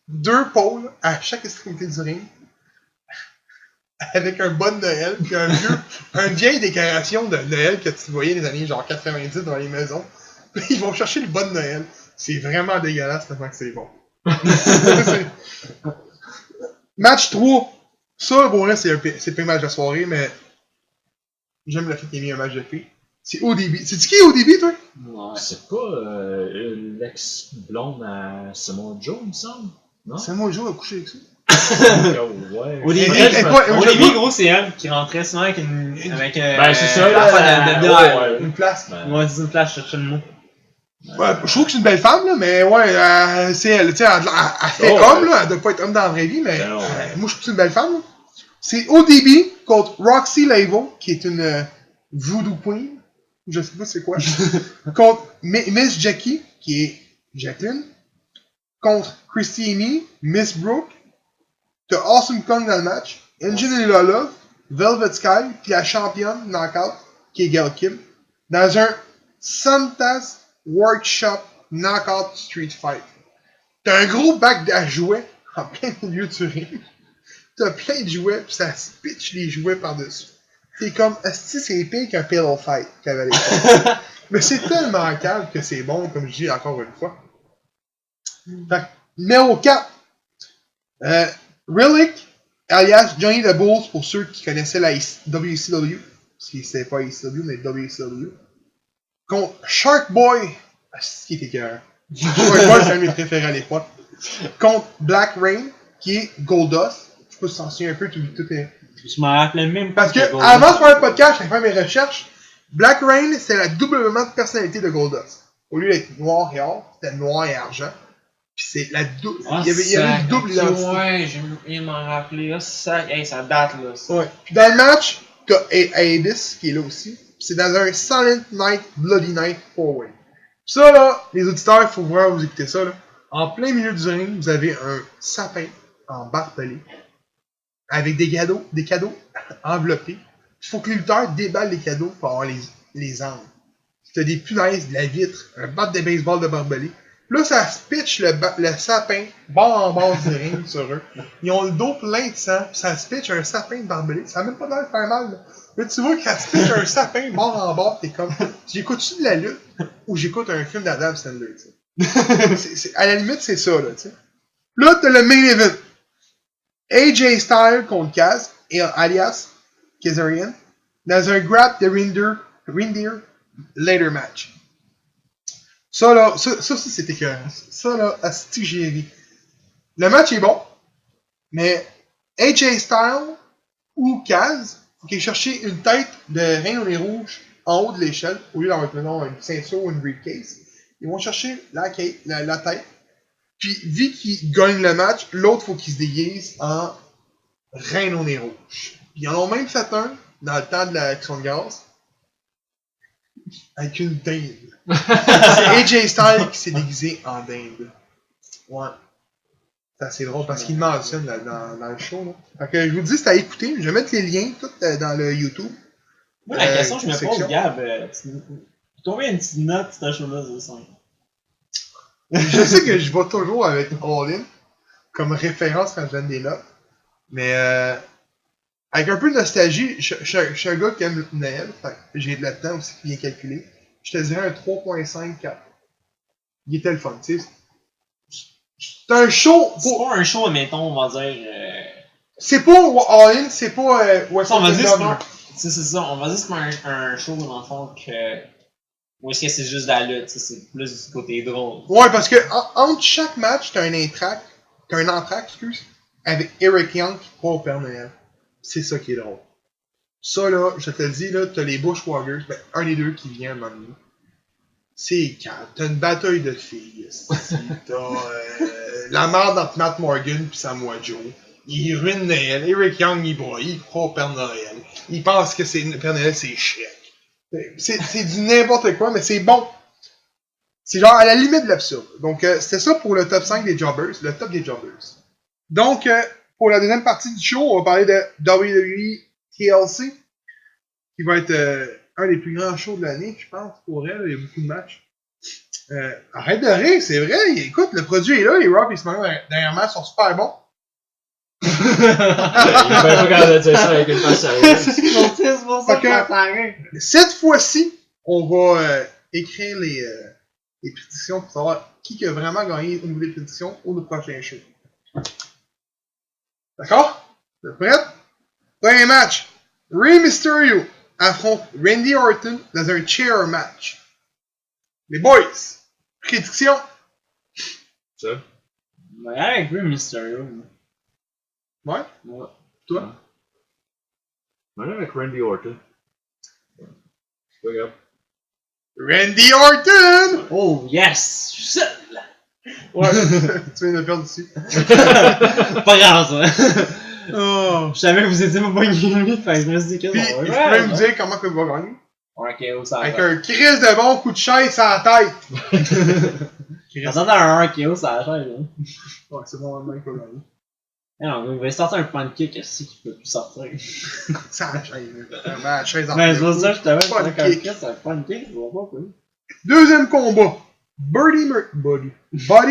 2 pôles à chaque extrémité du ring. Avec un bon Noël, puis une vieille décoration de Noël que tu voyais des années genre 90 dans les maisons. Puis ils vont chercher le bon Noël. C'est vraiment dégueulasse tellement que c'est bon. Match 3. Ça, pour vrai, c'est le pire match de la soirée, mais j'aime le fait qu'il y ait mis un match de filles. C'est ODB. C'est-tu qui ODB, toi? Ouais. C'est pas l'ex-blonde à Samoa Joe, il me semble? Non? C'est moi, Joe, à coucher avec ça. Ouais. Au début, gros, c'est elle qui rentrait souvent avec une. Avec, Ben, c'est ça, la là, de bière. ouais. Une place. Moi, c'est une place, je cherchais le mot. Ouais, je trouve que c'est une belle femme, là, mais ouais, c'est elle. Tu sais, elle fait Oh, homme, ouais. là. Elle doit pas être homme dans la vraie vie, mais Non, ouais. moi, je trouve que c'est une belle femme, là. C'est ODB contre Roxy Lavo, qui est une voodoo queen. Je sais pas c'est quoi. Contre Miss Jackie, qui est Jacqueline. Contre Christine, Miss Brooke. T'as Awesome Kong dans le match. Engine et Lola. Velvet Sky. Puis la championne knockout, qui est Gail Kim. Dans un Santa's Workshop Knockout Street Fight. T'as un gros bac à jouets en plein milieu du ring. T'as plein de jouets, pis ça se pitch les jouets par-dessus. C'est comme, esti, c'est pire qu'un pillow fight qu'il y avait à l'époque. Mais c'est tellement calme que c'est bon, comme je dis encore une fois. Fait que, numéro 4. Relic, alias Johnny the Bulls, pour ceux qui connaissaient la WCW. Parce que c'était pas ECW, mais WCW. Contre Shark Boy. C'est qui était cœur. Shark Boy, c'est un de mes préférés à l'époque. Contre Black Rain, qui est Goldust. Je sais pas si t'en souviens un peu, tout est. Je m'en rappelais même pas. Parce que, avant de faire le podcast, j'ai fait mes recherches. Black Rain, c'est la doublement de personnalité de Goldust. Au lieu d'être noir et or, c'était noir et argent. Puis c'est la double. Il y avait une double identité. Ouais, j'ai oublié de m'en rappeler. Ça date, là. Ça. Ouais. Puis dans le match, t'as Abyss qui est là aussi. Puis c'est dans un Silent Night, Bloody Night 4-way. Ça, là, les auditeurs, il faut voir vous écouter ça, là. En plein milieu du ring, vous avez un sapin en barbelé avec des cadeaux enveloppés. Il faut que les lutteurs déballent les cadeaux pour avoir les angles. T'as des punaises, de la vitre, un bat de baseball de barbelé. Là, ça se pitch le sapin bord en bord du ring sur eux. Ils ont le dos plein de sang, pis ça se pitch un sapin de barbelé. Ça a même pas l'air de faire mal, là. Mais tu vois, quand se pitch un sapin bord en bord, t'es comme, j'écoute-tu de la lutte ou j'écoute un film d'Adam Sandler, tu sais. À la limite, c'est ça, là, tu sais. Là, t'as le main event. AJ Styles contre Kaz, alias Kazarian, dans un grab de reindeer later match. Ça là, ça c'était écœurant. Ça là, asti j'ai ri. Le match est bon, mais AJ Styles ou Kaz, faut qu'il cherche une tête de reine au nez rouge en haut de l'échelle, au lieu d'avoir une ceinture ou une briefcase. Ils vont chercher la tête. Puis, vu qu'ils gagnent le match, l'autre faut qu'il se déguise en reine au nez rouge. Ils en ont même fait un dans le temps de l'action de gaz avec une dinde. C'est AJ Styles qui s'est déguisé en dinde. Ouais. C'est assez drôle parce qu'il mentionne là, dans le show. Là. Fait que je vous dis, c'est à écouter. Je vais mettre les liens tout dans le YouTube. Moi, la question que je me section. pose, Gab, combien une petite note ce show-là de 5? Je sais que je vais toujours avec All In comme référence quand je donne des notes. Mais avec un peu de nostalgie, je suis un gars qui aime le Noël. Fait que j'ai de la temps aussi qui vient calculer. Je te dirais un 3.5-4. Il était le fun, tu sais. C'est un show. C'est pas un show, mettons, on va dire. C'est pas All In, c'est pas West On va End dire Governor. c'est ça, on va dire que c'est un show dans le fond que. Ou est-ce que c'est juste de la lutte, c'est plus du côté drôle. Ouais, parce que entre chaque match, t'as un entracte, avec Eric Young qui croit au Père Noël. C'est ça qui est drôle. Ça là, je te le dis, là, t'as les Bushwhackers, ben, un des deux qui vient à un moment donné. C'est calme. T'as une bataille de filles. T'as la merde entre Matt Morgan pis Samoa Joe. Il ruine Noël. Eric Young, il croit au Père Noël. Il pense que le Père Noël, c'est Shrek. C'est du n'importe quoi, mais c'est bon. C'est genre à la limite de l'absurde. Donc, c'était ça pour le top 5 des Jobbers, le top des Jobbers. Donc, pour la deuxième partie du show, on va parler de WWE TLC, qui va être un des plus grands shows de l'année, je pense, pour elle. Il y a beaucoup de matchs. Arrête de rire, c'est vrai. Écoute, le produit est là, les Raw et SmackDown dernièrement match sont super bons. Il est pas capable de dire ça avec une face sérieuse. C'est pour ça que cette fois-ci, on va écrire les prédictions pour savoir qui a vraiment gagné au niveau des prédictions au prochain show. D'accord? Vous êtes prêts? Premier match. Rey Mysterio affronte Randy Orton dans un chair match. Les boys, prédiction. Ça? Ouais, avec Rey Mysterio. Ouais? Ouais. Toi? On est avec Randy Orton. Regarde. Randy Orton! Oh, yes! Je suis seul! Ouais, tu viens de perdre dessus. Pas grave, ça. Oh. Je savais que vous étiez pas gagné, fait que je me suis dit que Puis, il faut même me dire comment il va gagner. RKO, ça Avec un crise de bon coup de chaise à la tête. Attends, un RKO, ça a chaise, hein. Ouais, c'est bon, le mec va gagner. Non, il va sortir un pancake ici qui peut plus sortir. Ça a la chaise, vraiment, la chaise en Mais c'est pour ça que je t'avais Pas dit de qu'un kick. kick, c'est un pancake, je vois pas, quoi. Deuxième combat. Buddy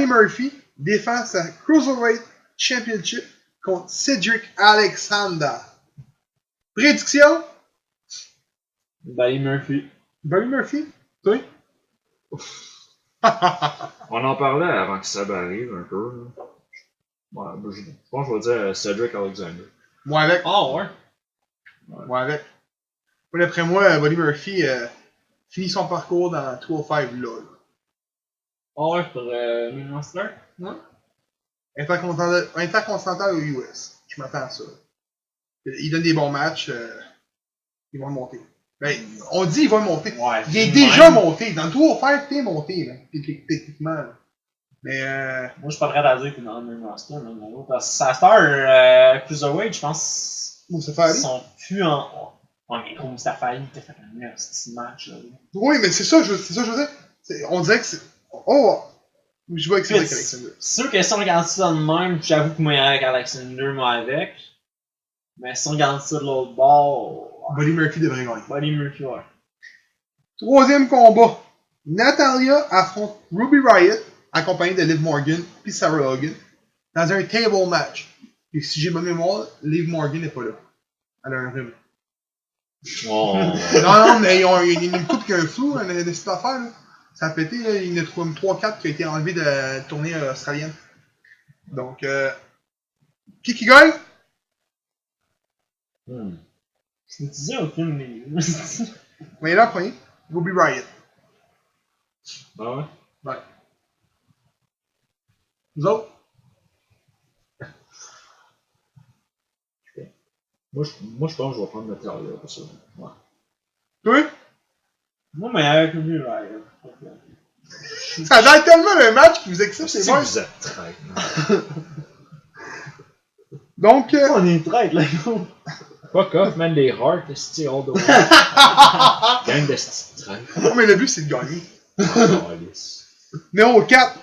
Murphy défend sa Cruiserweight Championship contre Cedric Alexander. Prédiction? Buddy Murphy. Buddy Murphy? Toi? On en parlait avant que ça arrive un peu. Là. Ouais, je pense que je vais dire Cedric Alexander. Moi avec. Oh, ouais. Moi avec. Moi, d'après moi, Buddy Murphy finit son parcours dans 205 LOL. Oh, ouais, pour Main Roster, non? Intercontinental aux US. Je m'attends à ça. Il donne des bons matchs. Ils vont monter. Ben, on dit qu'il va monter. Ouais. Il est déjà monté. Dans le 205, t'es monté, là, techniquement. Là. Mais Moi, je suis pas prêt à dire que t'es dans le Main Roster, même là. Parce que sa star Cruiserweight, je pense. Mustafa Ali? Ils sont plus en. Ouais, mais gros, Mustafa Ali, t'as fait un meilleur petit match, là. Oui, mais c'est ça, je veux dire. On dirait que c'est. Oh! Je vois que c'est avec Alexander. C'est sûr que si on regarde ça de même, j'avoue que moi, avec Alexander, moi avec. Mais si on regarde ça de l'autre bord. Buddy Murphy devrait gagner. Buddy Murphy, ouais. Troisième combat. Natalia affronte Ruby Riott, accompagnée de Liv Morgan puis Sarah Logan, dans un table match. Et si j'ai bonne mémoire, Liv Morgan n'est pas là. Elle a un rhume. Oh. Non, mais il y a une coupe qui a un flou, de cette affaire. Là. Ça a pété, là. Il y en a 3-4 qui a été enlevé de la tournée australienne. Donc, qui gagne? Je me disais aucune des deux. Mais là, premier, Ruby Riott. Ah ouais? Ouais. Vous autres? Moi, je pense que je vais prendre Natalia pour ça. Ouais. Toi? Moi, mais avec lui, ouais. Ça a l'air tellement un match qui vous excite, c'est Si bon. vous êtes traître. Donc, On est traite, là, gros. Fuck off, man, les Hearts, esti, all the way. Gang de esti traître. non, mais le but c'est de gagner. Oh, lisse. Numéro 4,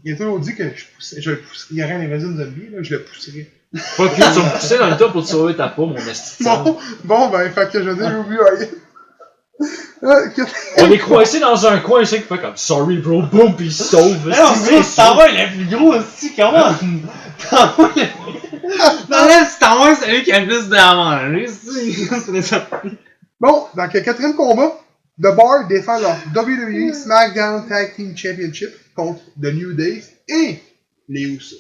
Il a toujours dit que je le pousserais. Il y aurait un invasion de zombies, là, je le pousserais. Fuck you, tu me poussais dans le tas pour te sauver ta peau, mon esti. Bon, ben, fait que je veux dire, j'ai oublié rien. On est coincé dans un coin, je sais qu'il fait comme sorry bro, boum, pis il se sauve. Mais non, c'est t'envoies le plus gros aussi, comment? T'envoies le. Non, là, si t'envoies celui qui a le plus de à manger, c'est ça. Bon, donc, le quatrième combat, The Bar défend leur WWE SmackDown Tag Team Championship contre The New Day et les Usos.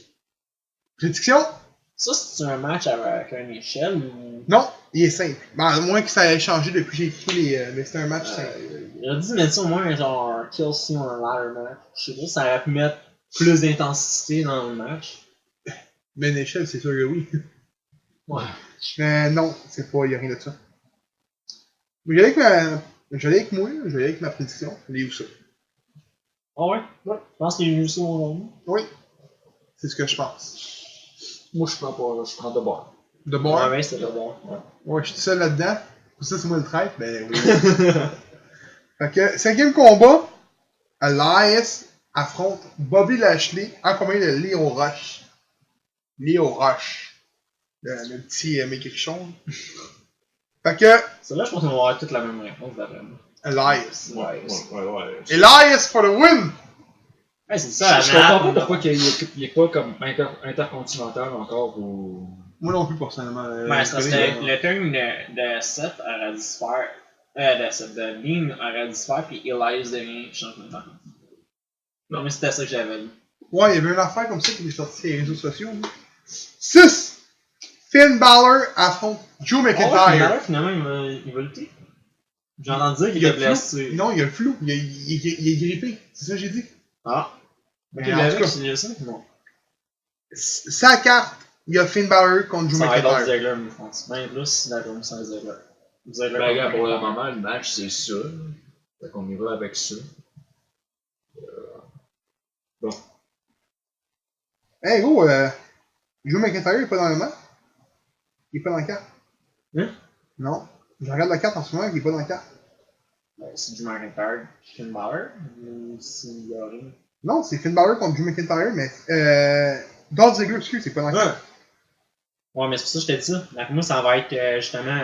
Prédiction? Ça, c'est un match avec une échelle ou. Non, il est simple. Ben, à moins que ça ait changé depuis que j'ai écrit les. Mais c'est un match simple. Il a dit mettre ça au moins genre un kill scene ou un ladder match. Je sais pas si ça aurait pu mettre plus d'intensité dans le match. Mais une échelle, c'est sûr que oui. Ouais. Mais non, c'est pas, il y a rien de ça. Je vais aller avec moi, je vais aller avec ma prédiction, les Usos. Ah ouais? Ouais. Je pense qu'il y a eu ça au long. Oui, c'est ce que je pense. Moi, je prends pas, je prends de bord. The Bar? Ouais, c'était bon. Ouais, je suis seul là-dedans. Pour ça, c'est moi le traître, ben oui. Fait que, cinquième combat, Elias affronte Bobby Lashley en compagnie de Leo Rush. Leo Rush. Le petit maigrichon. Fait que, Celle-là, je pense qu'on va avoir toute la même réponse d'après moi. Elias. Ouais. Elias for the win! Ouais, c'est ça, Je comprends pas pourquoi il est pas comme intercontinental encore ou. Moi non plus, personnellement. Ouais, c'est parce que le turn de Seth aurait dû se faire. De Dean aurait dû se faire, puis Elias devient champion de temps. Non, mais c'était ça que j'avais lu. Ouais, il y avait une affaire comme ça qui est sortie sur les réseaux sociaux. 6! Finn Balor affronte Drew McIntyre. Finalement, il va lutter. J'ai entendu dire qu'il Il a était le flou. blessé. Non, il y a le flou. Il est grippé. C'est ça que j'ai dit. Ah. Ok, Mais en avec, tout cas. c'est ça? Non. Sa carte, il y a Finn Balor contre Drew Ça va être Dolph McIntyre. Ziggler, je pense. Même plus, la comme sans Ziggler. Ziggler. Ben, regarde, pour le moment, le match, c'est ça. Fait qu'on ira avec ça. Bon. Hey gros, Drew McIntyre il est pas dans le match. Il est pas dans la carte. Hein? Non. Je regarde la carte en ce moment, il est pas dans la carte. C'est du McIntyre, Finn Balor, ou s'il y a rien. Non, c'est Finn Balor contre Drew McIntyre, mais Dolph Ziggler, excuse, c'est pas dans la carte. Ouais, mais c'est pour ça que je t'ai dit ça. Pour moi, ça va être justement.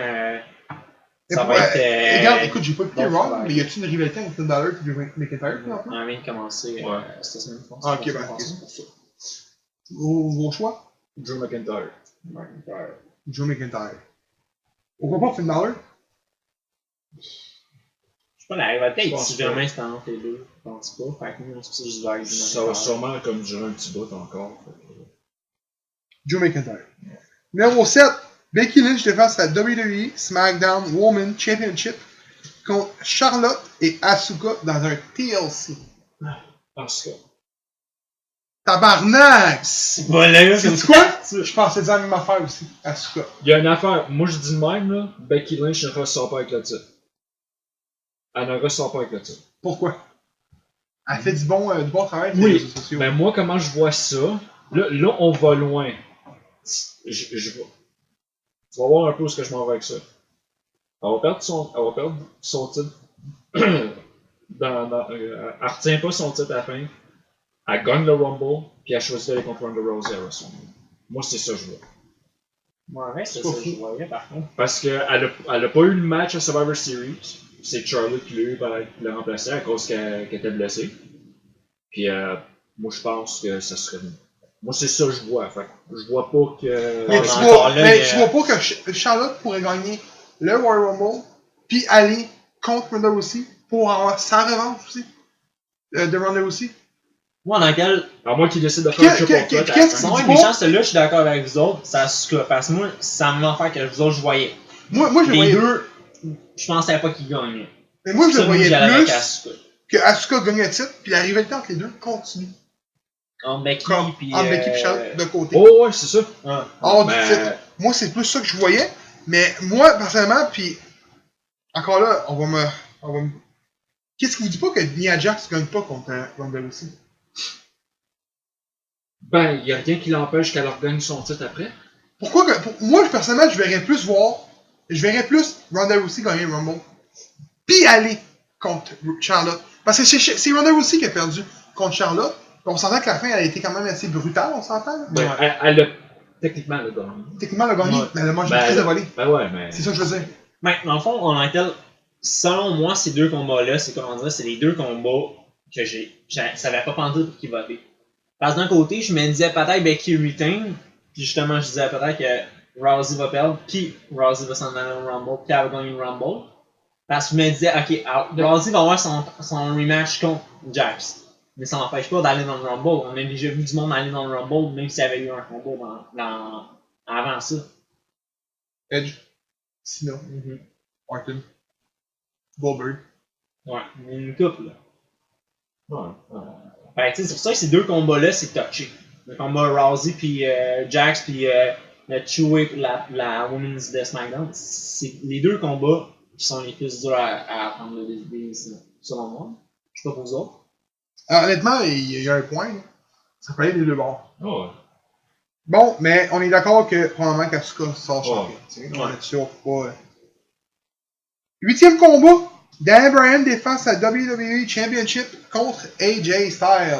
Mais Ça va être. regarde, écoute, j'ai pas écouté Dolph Raw, Ziggler. mais y a-tu une rivalité entre Finn Balor et Drew McIntyre On vient de commencer Ouais. cette semaine, je pense. Ah, ok, ben, ok, c'est pour ça. Vos choix? Drew McIntyre. McIntyre. Drew McIntyre. Pourquoi pas Finn Balor? Je sais pas, la rivalité Je est pense si pas. jamais c'était entre les deux. Je pense pas. Fait que moi, c'est pour ça que je vais avec Drew Ça va McIntyre. sûrement comme durer un petit bout encore. Drew McIntyre. Numéro 7, Becky Lynch défend sa WWE SmackDown Women's Championship contre Charlotte et Asuka dans un TLC. Parce que. Tabarnak! C'est pas là, C'est quoi? Je pensais dire la même affaire aussi, Asuka. Il y a une affaire, moi je dis de même, là, Becky Lynch ne ressort pas avec le titre. Elle ne ressort pas avec le titre. Pourquoi? Elle fait du bon travail avec Oui. les réseaux sociaux. Ben moi, comment je vois ça, là on va loin. Tu vas voir un peu où est-ce que je m'en vais avec ça. Elle va perdre son titre. Elle retient pas son titre à la fin. Elle gagne le Rumble, puis elle choisit d'aller contre Ronda Rousey à WrestleMania. Moi, c'est ça que je vois. Ouais, c'est ça que je voyais par contre. Parce qu'elle a pas eu le match à Survivor Series. C'est Charlotte qui l'a eu pour la remplacer à cause qu'elle était blessée. Puis moi, je pense que ça serait. Moi, c'est ça que je vois. Fait que je vois pas que. Mais tu vois pas que Charlotte pourrait gagner le Royal Rumble, puis aller contre Ronda Rousey pour avoir sa revanche aussi. De Ronda Rousey. Moi, dans quel. À moins qu'il décide de faire un triple threat à la fin. Moi, mes chances, là, je suis d'accord avec vous autres, ça se parce que moi, ça me fait que vous autres, je voyais. Moi, je le Les voyais. deux, je pensais pas qu'ils gagnaient. Mais moi, je le voyais j'allais avec plus Asuka. que Asuka gagne le titre, puis la rivalité entre les deux continue. Entre Becky puis. Entre Becky et Charlotte de côté. Oh, ouais, c'est ça. Hors du Ben, titre. Moi, c'est plus ça que je voyais. Mais moi, personnellement, puis encore là, on va me. Qu'est-ce qui vous dit pas que Nia Jax gagne pas contre Ronda Rousey? Ben, il y a rien qui l'empêche qu'elle regagne son titre après. Pourquoi que. Moi, personnellement, je verrais plus Ronda Rousey gagner le Rumble. Puis aller contre Charlotte. Parce que c'est Ronda Rousey qui a perdu contre Charlotte. On s'entend que la fin, elle a été quand même assez brutale, on s'entend. Là? Ben, elle a techniquement le gagné. Techniquement, elle a gagné, Ouais. mais elle a mangé Ben, une crise de volée. Ben ouais, mais. C'est ça que je veux dire. Mais dans le fond, en tant que tel, selon moi, ces deux combats-là, c'est comment dire, c'est les deux combats que je savais pas penser pour qui voter. Parce que d'un côté, je me disais peut-être Becky retain, puis justement, je disais peut-être que Rousey va perdre, puis Rousey va s'en aller au Rumble, puis elle va gagner le Rumble. Parce que je me disais, ok, Rousey va avoir son rematch contre Jax. Mais ça n'empêche pas d'aller dans le Rumble. On a déjà vu du monde aller dans le Rumble, même s'il y avait eu un combat avant ça. Edge, Cena, Orton, Goldberg. Ouais, une couple, là. Ouais. Fait que, tu sais, c'est pour ça que ces deux combats-là, c'est touché. Le combat Rousey puis Jax puis le two-way la Women's de SmackDown, c'est les deux combats qui sont les plus durs à prendre le décider, selon moi. Je sais pas pour vous autres. Honnêtement, il y a un point. Là. Ça peut aller des deux bords. Ouais. Bon, mais on est d'accord que probablement qu'Asuka sort champion. Ouais. On est sûr pas. 8e combat. Dan Bryan défend sa WWE Championship contre AJ Styles.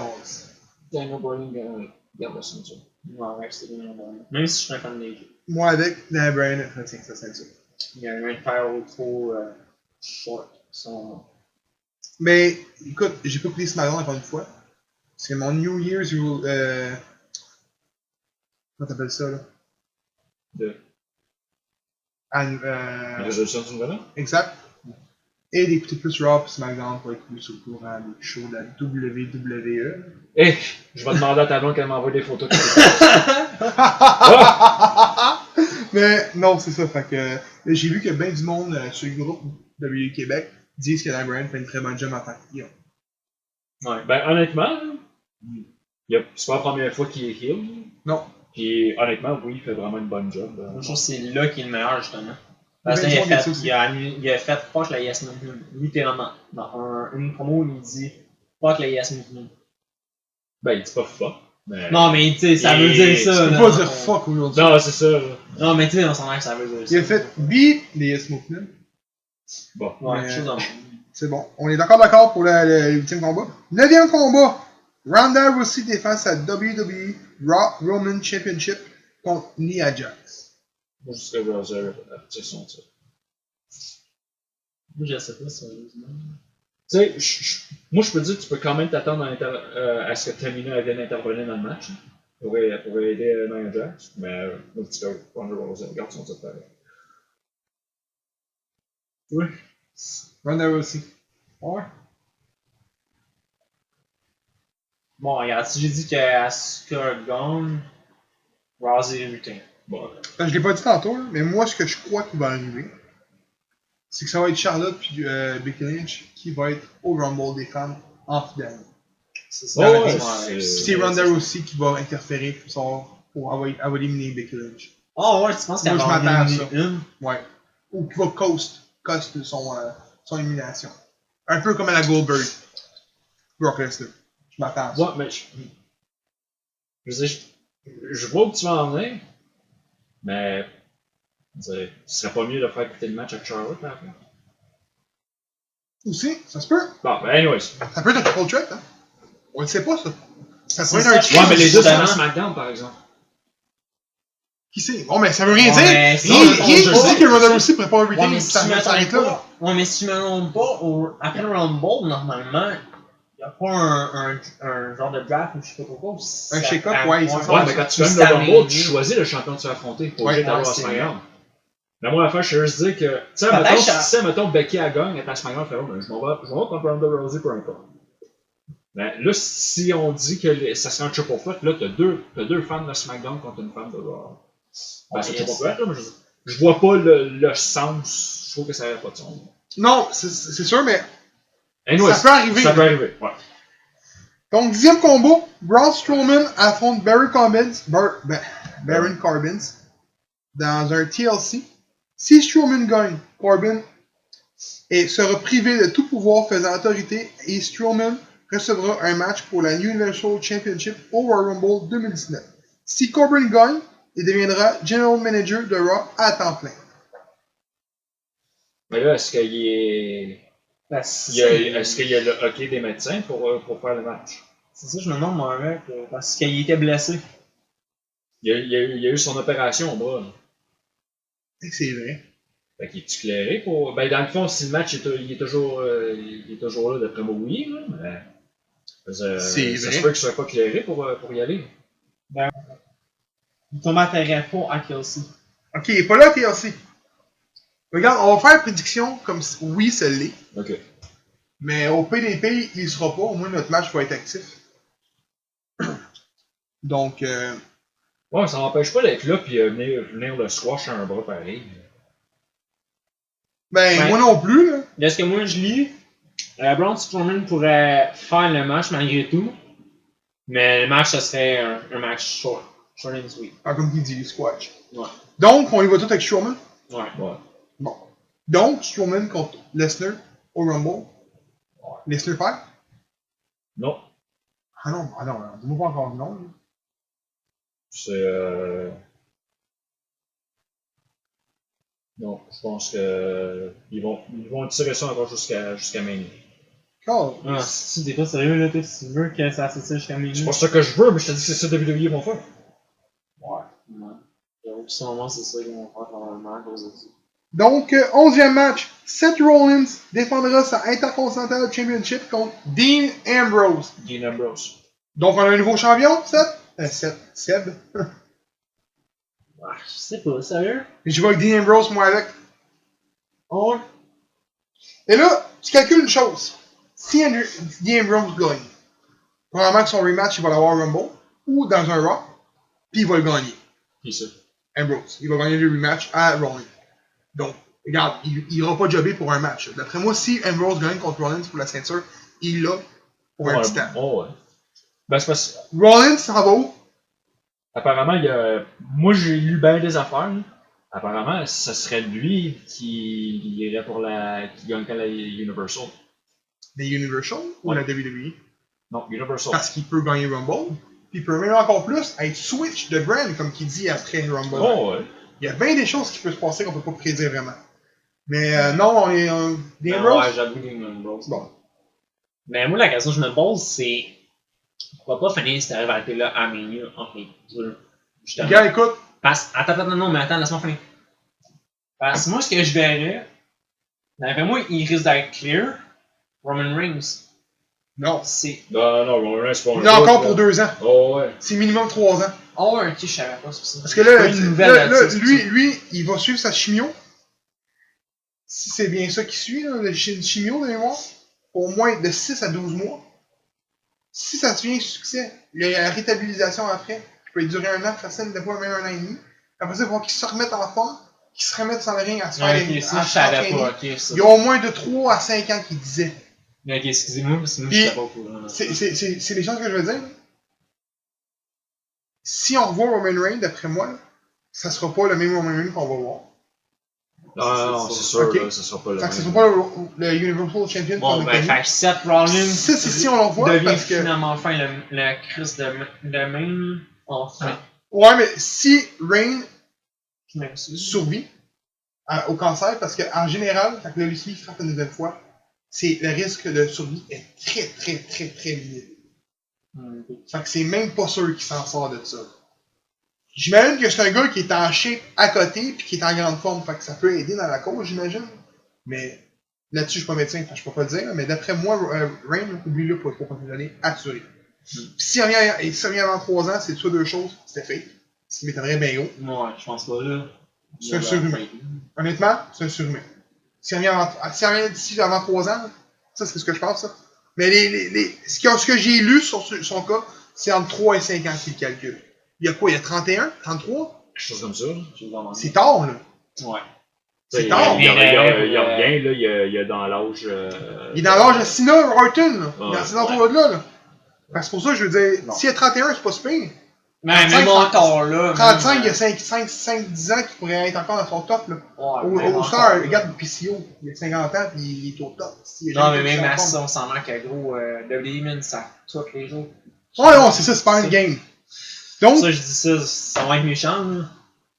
Daniel Bryan garde la ceinture. Ouais, c'est bien. Même si je suis un fan des jeux. Moi avec, Dan Bryan retient sa ceinture. Il y a un title trop short, selon moi. Mais écoute, j'ai pas pris SmackDown encore une fois. C'est mon New Year's comment t'appelles ça là? La résolution du nouvel an? Exact. Et d'écouter plus Raw et SmackDown pour être plus au courant des shows de la WWE. Hé, je vais demander à ta blonde qu'elle m'envoie des photos. Mais non, c'est ça. Fait que j'ai vu que bien du monde sur le groupe WWE Québec disent que Dan Bryan fait une très bonne job en tant que heel. Ouais. Ben, honnêtement, c'est pas la première fois qu'il est heel. Non. Puis, honnêtement, oui, il fait vraiment une bonne job. Moi, je trouve que c'est là qu'il est le meilleur, justement. Parce Ben, qu'il tu vois, il a fait fuck la Yes Movement. Littéralement. Dans une promo, il dit fuck la Yes Movement. Ben, il dit pas fuck. Mais... Non, mais tu sais, ça veut dire ça. Tu peux pas dire fuck aujourd'hui. Non, c'est ça. Là. Non, mais tu sais, on s'en a que ça veut dire ça. Il a fait beat les Yes Movement. Bon. Ouais, Mais, quelque chose en c'est bon. On est d'accord pour le 8e combat. 9e combat. Ronda Rousey défend sa WWE Raw Roman Championship contre Nia Jax. Moi, je serais browser à son titre. Moi, je sais pas, sérieusement. Tu sais, moi, je peux dire que tu peux quand même t'attendre à ce que Tamina vienne intervenir dans le match. Hein, pour aider Nia Jax. Mais moi, je dirais Ronda Rousey garde son titre pareil. Oui. Ronda Rousey. Ouais. Bon, regarde, si j'ai dit qu'Asuka gagne, Rousey retain. Bon. Je l'ai pas dit tantôt, là, mais moi, ce que je crois qui va arriver, c'est que ça va être Charlotte puis Becky Lynch qui va être au Rumble des femmes en finale. C'est ça. Oh, ouais, C'est Ronda Rousey qui va interférer pour elle va éliminer Becky Lynch. Oh, ouais, tu penses qu'elle Moi, je va en m'attends à éliminer ça. une? Ouais. Ou qui va cost son élimination. Un peu comme à la Goldberg. Brock Lesnar. Je m'attends à ça. Ouais, mais je veux dire, je vois où tu vas en venir, mais ce serait pas mieux de faire écouter le match avec Charlotte à la fin. Aussi, ça se peut. Bon, ben anyways. Ça peut être un triple threat, hein. On le sait pas, ça. Ça C'est pourrait être ça. un Ouais, mais les deux sont Justement. à SmackDown, par exemple. Qui sait? Bon, mais ça veut rien Ouais, mais dire. c'est Rien ça, rien je ne dit sais. que Ronda Rousey pourrait pas Ouais, retain mais si si ça tu s'arrête m'attends là. pas, ouais, mais si tu m'attends pas après le Rumble, normalement, il n'y a pas un genre de draft ou je sais pas pourquoi. Un shake-up, ouais, ils sont Ouais, mais quand tu gagnes le Rumble, tu choisis le champion que tu vas affronter. Pas obligé d'aller à c'est SmackDown. Mais moi, la fin, je veux juste dire que, tu sais, mettons Becky a gagné, elle est à SmackDown, elle fait, ben, je m'en vais contre Ronda Rousey pour un pas. Mais là, si on dit que ça serait un triple threat, là, t'as deux fans de SmackDown contre une fan de Raw. Ben, c'est triple threat, là, mais je vois pas le sens. Je trouve que ça n'aurait pas de sens. Non, c'est sûr, mais Anyway, ça peut arriver. Ça peut arriver, ouais. Donc, 10e combo, Braun Strowman affronte Baron Corbin dans un TLC. Si Strowman gagne, Corbin sera privé de tout pouvoir faisant autorité et Strowman recevra un match pour la Universal Championship au Royal Rumble 2019. Si Corbin gagne, il deviendra General Manager de Raw à temps plein. Mais là, est-ce qu'il est. Est-ce qu'il y a le hockey des médecins pour faire le match? C'est ça, je me demande, moi, avec, parce qu'il était blessé. Il a eu son opération au bras. Là. C'est vrai. Fait qu'il est éclairé pour. Ben, dans le fond, si le match il est toujours là, d'après moi, oui, là, mais. C'est ça vrai. se peut qu'il soit pas éclairé pour y aller. Il combattait pas à Kelsey. Ok, il est pas là, TLC. Regarde, on va faire une prédiction comme si oui, ça l'est. Ok. Mais au PDP, il sera pas. Au moins, notre match va être actif. Donc, Ouais, ça n'empêche pas d'être là puis venir le squash à un bras pareil. ben, Ouais. moi non plus, là. De ce que moi je lis, Braun Strowman pourrait faire le match malgré tout, mais le match, ce serait un match short and sweet. Ah, comme il dit, squash. Ouais. Donc, on y va tout avec Strowman. Ouais. Ouais. Bon. Donc, Strowman contre Lesnar au Rumble. Lesnar perd? Non. Ah non, dis-moi pas encore non. Là. C'est. Non, je pense que ils vont tirer ça encore jusqu'à Mania. Cool. Ah, si t'es pas sérieux là, toi, si tu veux que ça s'attire jusqu'à minuit. C'est pas ça que je veux, mais je te dis que c'est ça que WWE vont faire. Ouais. J'avoue que sûrement c'est ça qu'ils vont faire probablement à cause de ça. Donc, 11e match. Seth Rollins défendra sa Intercontinental Championship contre Dean Ambrose. Dean Ambrose. Donc, on a un nouveau champion, Seth? Seb. Ah, je sais pas, sérieux? Je vais avec Dean Ambrose, moi, avec. Oh ouais? Et là, tu calcules une chose. Si Dean Ambrose gagne, probablement que son rematch, il va l'avoir au Rumble ou dans un Raw, puis il va le gagner. Qui ça? Ambrose. Il va gagner le rematch à Rollins. Donc, regarde, il n'ira pas jobber pour un match. D'après moi, si Ambrose gagne contre Rollins pour la ceinture, il l'a pour un titan. Oh ouais. Ben c'est parce que. Rollins, ça va où? Apparemment, il y a. Moi, j'ai lu bien des affaires. Là. Apparemment, ce serait lui qui irait pour la. Qui gagnerait la Universal. Les Universal ou Ouais. la WWE? Non, Universal. Parce qu'il peut gagner Rumble. Puis il peut même encore plus être switch de brand, comme qu'il dit après Rumble. Oh ouais. Il y a bien des choses qui peuvent se passer qu'on peut pas prédire vraiment. Mais non, on est. Dean Ben Ambrose? ouais, j'avoue Dean Ambrose. Bon. Mais moi, la question que je me pose, c'est pourquoi pas finir cette rivalité-là à Mania entre les deux? Justement. Gars, écoute. Attends, non, mais attends, laisse-moi finir. Parce que moi, ce que je verrais, d'après moi, il risque d'être clear. Roman Reigns, Non. c'est. Non, Roman Reigns, c'est pas un Il est encore autre, pour là. 2 ans. Oh ouais. C'est minimum 3 ans. Oh, ok, je savais pas sur ça. Parce que là, Pas une nouvelle là-dessus, lui, il va suivre sa chimio. Si c'est bien ça qui suit, là, le chimio de mémoire, au moins de 6 à 12 mois. Si ça devient succès, la rétabilisation après, qui peut durer 1 an, facile, des fois même 1 an et demi. Après ça, il faut qu'il se remette en forme, qu'il se remette sur le ring à se faire Ok, ça, je savais pas, ok, ça. Il y a au moins de 3 à 5 ans qu'il disait. Ok, excusez-moi, parce que moi, Puis, je savais pas au courant. C'est les choses que je veux dire. Si on revoit Roman Reigns, d'après moi, là, ça sera pas le même Roman Reigns qu'on va voir. Non, c'est sûr, Ok. là, ce sera pas le Fait même. que ce sera pas le Universal Champion Bon, qu'on a ben, connu. fait que Seth Rollins Si on le revoit, devient parce que... finalement enfin le Chris de main, enfin. Ouais, mais si Reigns Je m'excuse. survit au cancer, parce qu'en général, quand le leucémie frappe une nouvelle fois, le risque de survie est très, très, très, très minime. Fait que c'est même pas sûr qu'il s'en sort de ça. J'imagine que c'est un gars qui est en shape à côté puis qui est en grande forme. Fait que ça peut aider dans la cause, j'imagine. Mais là-dessus, je suis pas médecin, fait que je peux pas le dire. Mais d'après moi, Reigns, oublie-le pour être continuer assuré. Puis s'il revient avant 3 ans, c'est soit 2 choses, c'était fake. Ce qui m'étonnerait bien gros. Ouais, je pense pas là. C'est un surhumain. Honnêtement, c'est un surhumain. S'il revient d'ici avant 3 ans, ça c'est ce que je pense. Ça. Mais ce que j'ai lu sur son cas, c'est entre 3 et 5 ans qu'il calcule. Il y a quoi? Il y a 31? 33? Quelque chose comme ça. Là. C'est tard, là. Ouais. C'est Il tard. y a rien, là, il y a dans l'âge. Il est dans l'âge de Cena Orton, là. Il est dans ces Ouais. entours-là, là. Parce que pour ça, je veux dire, Non. s'il y a 31, c'est pas super. Mais 35, même encore là. 35, il y a 5-10 ans qui pourrait être encore dans son top, là. Au star, regarde PCO, il a 50 ans, puis il est au top. Non, mais même à ça, on s'en manque à gros. WWE, ça tous les jours. Ouais, non, c'est ça, c'est pas un game. Donc, Ça, je dis ça va être méchant, là.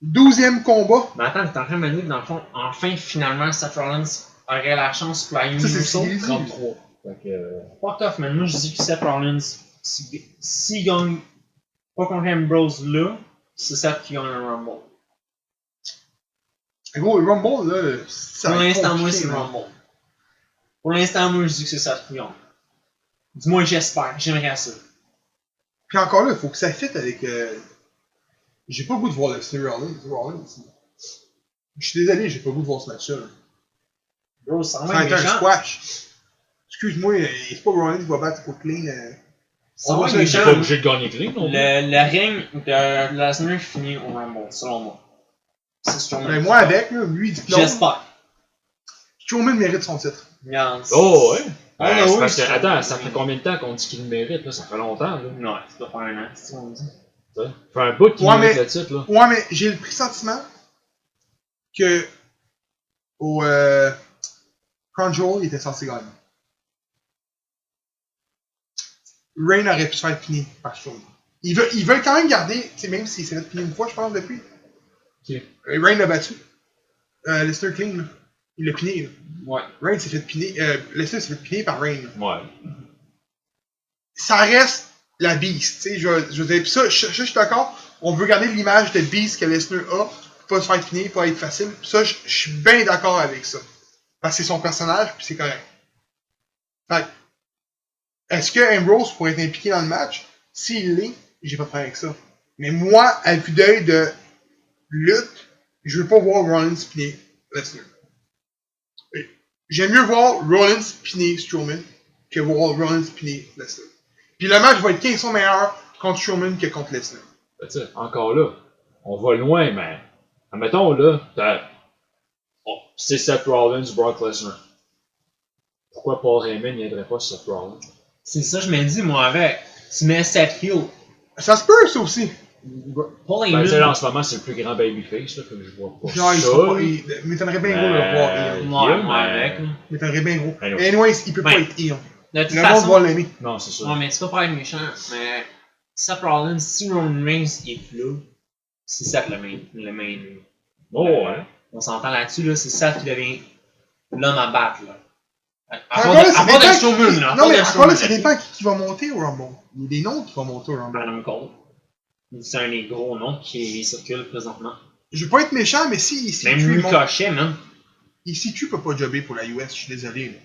12e combat. Mais attends, t'es en train de me dire que dans le fond, enfin, finalement, Seth Rollins aurait la chance pour la Ça, c'est Universal. ce qu'il dit. 33. Fait que. Fuck off, man. Moi, je dis que Seth Rollins, s'il gagne pas contre Ambrose là, c'est Seth qui gagne le Rumble. Gros, le Rumble, là, ça Pour va être l'instant, moi, compliqué, c'est le man. Rumble. Pour l'instant, moi, je dis que c'est Seth qui gagne. Du moins, j'espère. J'aimerais ça. Puis encore là, il faut que ça fitte avec. J'ai pas le goût de voir le Steve Rollins. Je suis désolé, j'ai pas le goût de voir ce match-là. Bro, ça Ça va va être être un méchant. squash. Excuse-moi, c'est pas Rollins qui va battre pour clean. Ça On va va être se T'es méchant. pas obligé de gagner clean, non? Le règne de Lesnar finit au Rumble, selon moi. C'est Strowman. Mais moi avec, là, lui il dit non. J'espère. Strowman mérite son titre. Regarde. Oh, ouais. Ah, C'est oui, parce que, c'est- attends, ça fait combien de temps qu'on dit qu'il le mérite, là? Ça fait longtemps, là. Non, c'est pas faire un an, c'est ce qu'on dit. Ça fait un bout qu'il Ouais, mérite mais- le titre, là. Ouais, mais j'ai le pressentiment que au Crown Jewel, il était censé gagner. Reign aurait pu se faire piner par Strowman. Ils veulent quand même garder, tu sais, même s'il s'est fait piner une fois, je pense, depuis. Ok. Reign l'a battu. Lester King, là. Il l'a piné, là. Ouais. Reign s'est fait piner. Lester s'est fait piner par Reign. Là. Ouais. Ça reste la Beast, tu sais. Je veux dire, pis ça, je suis d'accord. On veut garder l'image de Beast que Lesnar a, pas se faire piner, pas être facile. Pis ça, je suis bien d'accord avec ça. Parce que c'est son personnage, puis c'est correct. Fait que, est-ce que Ambrose pourrait être impliqué dans le match? S'il l'est, j'ai pas de problème avec ça. Mais moi, à vue d'œil de lutte, je veux pas voir Rollins piner Lesnar. J'aime mieux voir Rollins piner Strowman que voir Rollins piner Lesnar. Puis le match va être 15 fois meilleur contre Strowman que contre Lesnar. Ben, tu sais, encore là, on va loin, mais. Admettons, là, c'est Seth Rollins, Brock Lesnar. Pourquoi Paul Heyman n'aiderait pas Seth Rollins? C'est ça, je me dis, moi, avec. Tu mets Seth Hill. Ça se peut, ça aussi. Paul Ben, tu sais, là, en Heyman. ce moment, c'est le plus grand babyface, là, que je vois pas. Genre, il ça, sera pas. là. Il m'étonnerait bien gros de le voir heel. Ouais, Hill, moi, mais- avec. là. Il m'étonnerait bien gros. Anyway. Anyways, il peut pas Ben, être heel. De toute Le monde façon. va l'aimer. Non, c'est ça. Ouais, mais tu peux pas être méchant, mais Seth Rollins, si Roman Reigns est flou, c'est Seth le main. Oh, ouais. On s'entend là-dessus, là, c'est Seth qui devient l'homme à battre, là. À Encore part là, de- ça à part de dépend. Strowman, là. à Non, part mais de encore Strowman, là, ça dépend qui va monter au Rumble. Il y a des noms qui vont monter au Rumble. Adam Cole. C'est un des gros noms qui circule présentement. Je veux pas être méchant, mais si Même CQ Ricochet, man. ICQ peut pas jobber pour la US, je suis désolé. Là.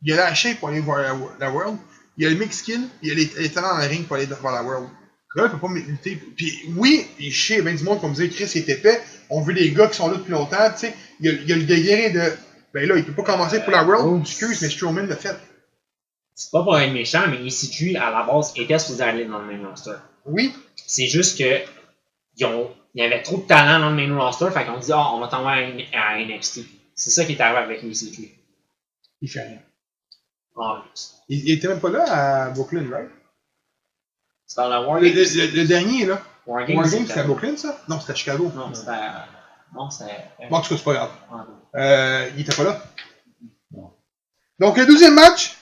Il y a la chaîne pour aller voir la World. Il y a le mix skill, il y a les talents dans la ring pour aller voir la World. Le gars, il peut pas lutter. Puis oui, je sais, ben du monde comme me dit Chris est épais. On veut des gars qui sont là depuis longtemps, tu sais. Il y a le guerrier de. Ben là, il peut pas commencer pour la World. Excuse, mais Strowman l'a fait. C'est pas pour être méchant, mais EC3, à la base, était supposé aller dans le main roster. Oui. C'est juste que il y avait trop de talent dans le main roster, fait qu'on dit, ah, on va t'envoyer à NXT. C'est ça qui est arrivé avec EC3. Il fait rien. En plus. Il était même pas là à Brooklyn, right? C'est dans la War Le, Games. le dernier, là. War War Games, c'était c'était à Brooklyn, ça? Non, c'était à Chicago. Non, c'était. Non, c'était. Bon, en tout cas, c'est pas grave. Ouais. Il était pas là. Donc, le 12e match.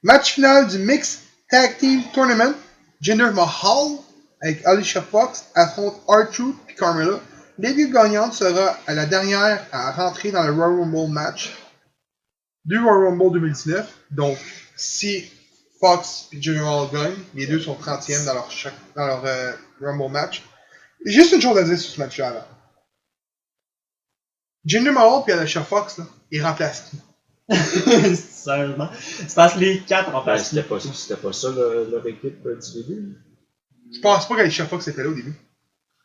Match final du Mixed Tag Team Tournament. Jinder Mahal avec Alicia Fox affronte R-Truth et Carmella. L'équipe gagnante sera à la dernière à rentrer dans le Royal Rumble match du Royal Rumble 2019. Donc, si Fox et Jinder Mahal gagnent, les deux sont 30e dans leur Rumble match. Juste une chose à dire sur ce match-là. Là. Jinder Mahal et Alicia Fox, là, ils remplacent qui? Sérieusement. C'est parce que les 4 en Ben, place. c'était pas ça leur équipe du début. Je pense pas qu'Alicia Fox était là au début.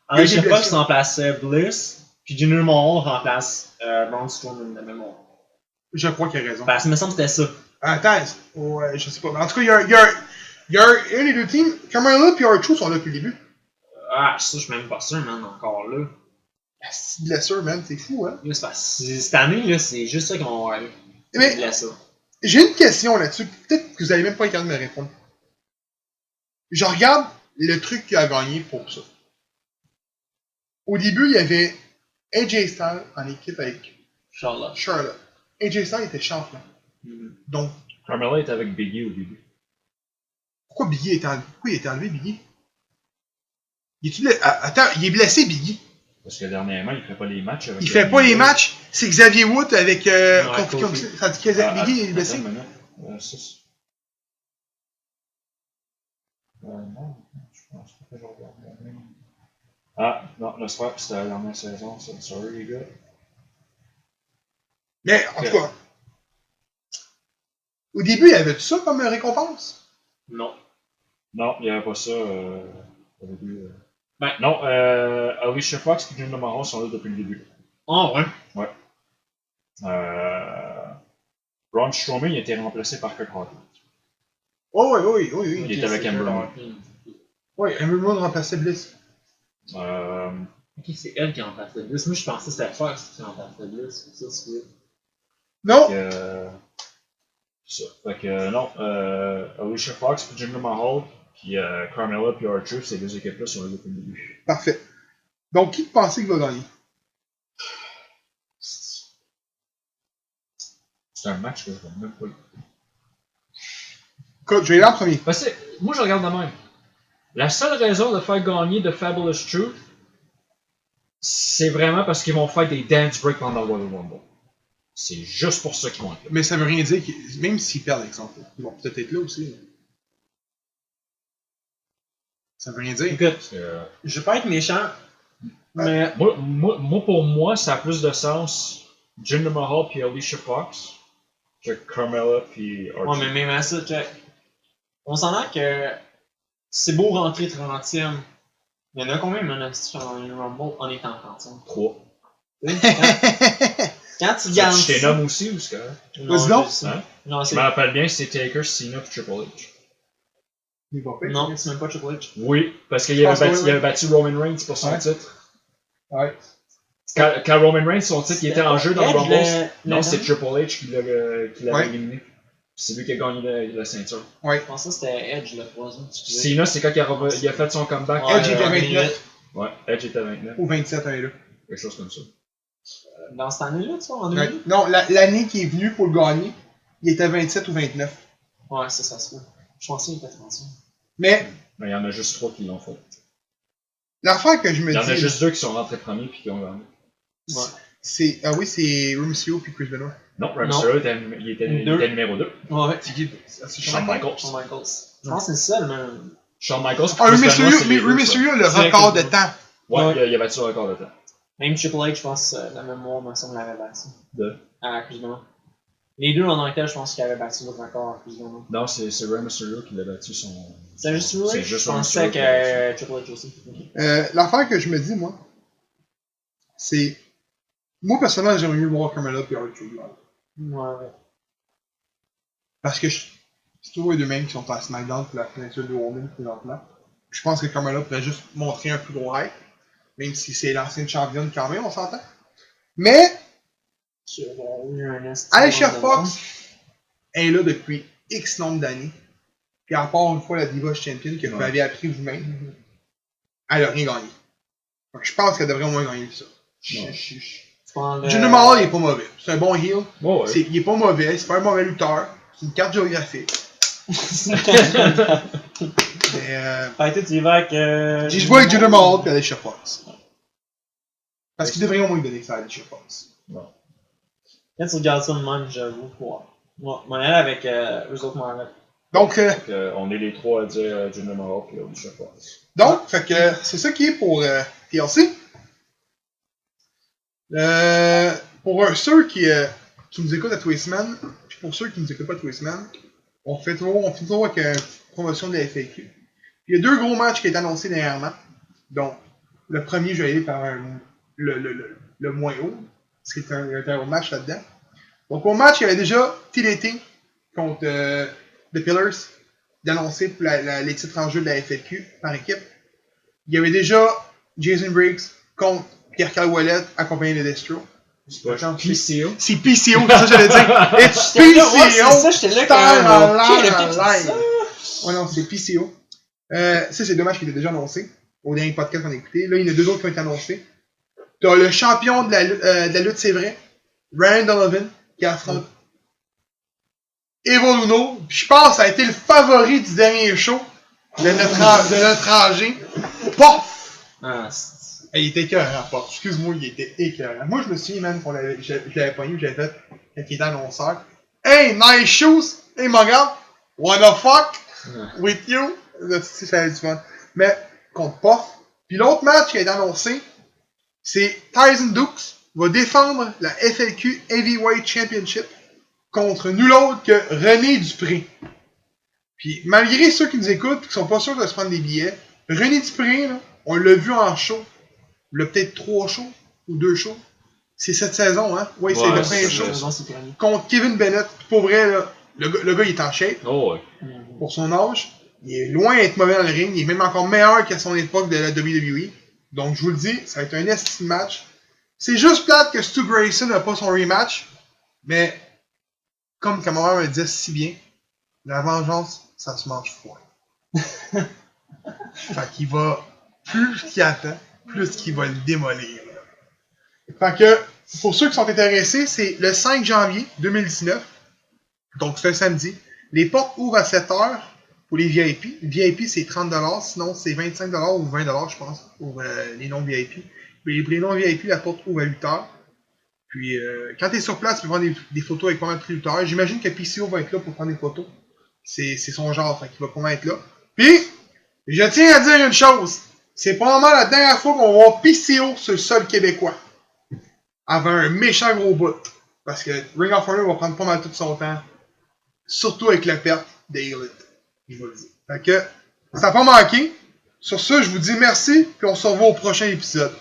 Alicia Il est Fox blessé. remplace Bliss, puis Jinder Mahal remplace Braun Strowman de mémoire. Je crois qu'il a raison. Parce que il me semble que c'était ça. Attends, ouais, je sais pas. Mais en tout cas, il y a un des deux teams. Carmella et R-Truth sont là depuis le début. Ah, ça, je suis même pas sûr, man, encore là. C'est blessure, man, c'est fou, hein. Là, c'est parce que cette année, là, c'est juste ça qu'on va Mais- blessure. J'ai une question là-dessus. Peut-être que vous avez même pas été capable de me répondre. Je regarde le truc qu'il a gagné pour ça. Au début, il y avait AJ Styles en équipe avec Charlotte. Charlotte. AJ Styles était champion. Donc, Carmella était avec Biggie au début. pourquoi Biggie était enlevé? Pourquoi il était enlevé, Biggie? Attends, il est blessé, Biggie. Parce que dernièrement, il fait pas les matchs avec. Il fait pas les matchs. C'est Xavier Wood avec. Kofi. Tandis que Biggie est blessé. C'est Non, je pense pas que je regarde la même. Ah, non, le swap, c'était la dernière saison, ça. Sorry, les gars. Mais, en tout cas, au début, il y avait tout ça comme récompense. Non. Non, il n'y avait pas ça au début. Ben. Non, Alicia Fox et Jinder Mahal sont là depuis le début. Oh, ouais. Ouais. Braun Strowman, il a été remplacé par Kurt Hawkins. Oh, oui. Il était avec Ember Moon. Oui, Ember Moon remplaçait Bliss. Ok, c'est elle qui remplaçait Bliss. Moi, je pensais que c'était Fox qui remplaçait Bliss. C'est ça, c'est Non! Ça. Fait que non, Alicia Fox puis Jinder Mahal, puis Carmella puis Archer, ces deux équipes-là sont là depuis le début. Parfait. Donc, qui pensez qu'il va gagner? C'est un match que je vois même pas. Écoute, je vais y aller en premier. Parce que moi, je regarde de même. La seule raison de faire gagner The Fabulous Truth, c'est vraiment parce qu'ils vont faire des dance breaks pendant le Royal Rumble. C'est juste pour ça qu'ils vont être là. Mais ça veut rien dire, même s'ils perdent, exemple, ils vont peut-être être là aussi. Ça veut rien dire. Écoute, je vais pas être méchant, mais. Moi, pour moi, ça a plus de sens Jinder Mahal puis Alicia Fox que Carmella puis Archer. Ouais, mais même à ça, check. On s'entend que c'est beau rentrer 30e. Il y en a combien maintenant dans le Rumble en étant 30e? 3. Quand tu gagnes. Tu t'es nomme aussi ou c'est correct? Vas-y donc. Hein? Non, Je me rappelle bien, c'est Taker, Cena et Triple H. Non, c'est même pas Triple H. Oui, parce qu'il avait battu Roman Reigns pour son titre. Ouais. Quand Roman Reigns, son titre, il était en jeu dans le Rumble. Non, c'est Triple H qui l'avait éliminé. C'est lui qui a gagné la ceinture. Ouais. Je pensais que c'était Edge le troisième. Cena, c'est quand il a fait son comeback. Edge était 29. Ouais, Edge était 29. Ou 27, un là. Quelque chose comme ça. Dans cette année-là, tu vois, en 2000? Ouais. Non, l'année qui est venue pour le gagner, il était 27 ou 29. Ouais, ça se fait. Je pensais qu'il était 30e. Mais, il y en a juste 3 qui l'ont fait. l'affaire que je me dis. Il y en a juste 2 qui sont rentrés premiers puis qui ont gagné. Ouais. C'est Rey Mysterio puis Chris Benoit. Non, Rey Mysterio était numéro 2. Ouais. C'est qui? Shawn Michaels. Shawn Michaels. Je pense que c'est ça, le même. Shawn Michaels. Ah, Rey Mysterio, le record de temps. Ouais, il a battu le record de temps. Même Triple H, je pense, la mémoire me semble l'avait battu. De? Ah, Chris Benoit. Les deux en Angleterre, je pense qu'ils avaient battu le record à Chris Benoit. Non, c'est Rey Mysterio qui l'a battu son. C'est juste Rey? C'est juste Je pensais que Triple H aussi. L'affaire que je me dis, moi, c'est. Moi, personnellement, j'aimerais mieux voir Carmella et Archer. Ouais. Parce que c'est toujours les deux mêmes qui sont à SmackDown pour la ceinture de Woman présentement. Je pense que Carmella pourrait juste montrer un plus gros hype. Même si c'est l'ancienne championne quand même, on s'entend. Mais, Alicia Fox est là depuis X nombre d'années. Puis à part une fois la Diva Champion que vous avez appris vous-même, elle a rien gagné. Donc je pense qu'elle devrait au moins gagner ça. Jinder Mahal, il est pas mauvais. C'est un bon heel. Oh, ouais. Il est pas mauvais, c'est pas un mauvais lutteur. C'est une carte géographique. Fait que tu y vas avec. Je vois avec Jinder Mahal et Alicia Fox. Parce qu'il devrait au moins donner ça à Alicia Fox. Bon. Quand tu regardes ça de même, j'avoue. Moi, on est avec eux autres Mohamed. Donc, on est les 3 à dire Jinder Mahal et Alicia Fox. Donc, fait que c'est ça qui est pour TLC. Pour ceux qui nous écoutent à tous les semaines, puis pour ceux qui nous écoutent pas tous les semaines, on fait toujours avec une promotion de la FAQ. Il y a 2 gros matchs qui ont été annoncés dernièrement. Donc, le premier, je vais aller par le moins haut, parce qu'il y a un gros match là-dedans. Donc, au match, il y avait déjà TDT contre The Pillars, d'annoncer pour les titres en jeu de la FAQ par équipe. Il y avait déjà Jason Briggs contre Pierre-Carl Ouellet, accompagné de Destro. C'est pas PCO. C'est PCO, c'est ça que j'allais dire. It's PCO! C'est ça, j'étais là quand même. Ouais, non, c'est PCO. Ça, c'est 2 matchs qui étaient déjà annoncés. Au dernier podcast qu'on a écouté. Là, il y en a 2 autres qui ont été annoncés. T'as le champion de la lutte, c'est vrai. Ryan Donovan, qui affronte Evil Uno. Je pense que ça a été le favori du dernier show de notre âgé. Pof! Il était écœurant, Pop. Excuse-moi, il était écœurant. Moi, je me suis dit, même, je l'avais pogné, j'avais fait quand il était annonceur. Hey, nice shoes! Hey, mon gars! Wanna fuck with you? Là, tu sais, ça a du fun. Mais, contre Puff. Puis l'autre match qui a été annoncé, c'est Tyson Dukes va défendre la FLQ Heavyweight Championship contre nul autre que René Dupré. Puis, malgré ceux qui nous écoutent et qui sont pas sûrs de se prendre des billets, René Dupré, là, on l'a vu en show. Il a peut-être 3 shows ou 2 shows. C'est cette saison, hein? Oui, c'est le premier show. Contre Kevin Bennett. Pour vrai, là, le gars, il est en shape. Oh, ouais. Pour son âge. Il est loin d'être mauvais dans le ring. Il est même encore meilleur qu'à son époque de la WWE. Donc, je vous le dis, ça va être un estime match. C'est juste plate que Stu Grayson n'a pas son rematch. Mais, comme Cameron me disait si bien, la vengeance, ça se mange froid. Fait qu'il va, plus qu'il attend, plus qu'il va le démolir. Fait que, pour ceux qui sont intéressés, c'est le 5 janvier 2019. Donc, c'est un samedi. Les portes ouvrent à 7h pour les VIP. VIP, c'est 30$, sinon c'est 25$ ou 20$, je pense, pour les non-VIP. Puis pour les non-VIP, la porte ouvre à 8h. Puis, quand tu es sur place, tu peux prendre des photos avec pas mal de lutteurs. J'imagine que PCO va être là pour prendre des photos. C'est son genre, fait qu'il va probablement être là. Puis, je tiens à dire une chose. C'est probablement la dernière fois qu'on va voir PCO sur le sol québécois. Avant un méchant gros bout. Parce que Ring of Honor va prendre pas mal tout son temps. Surtout avec la perte d'Elite. Je vous le dis. Fait que, ça n'a pas manqué. Sur ce, je vous dis merci, puis on se revoit au prochain épisode.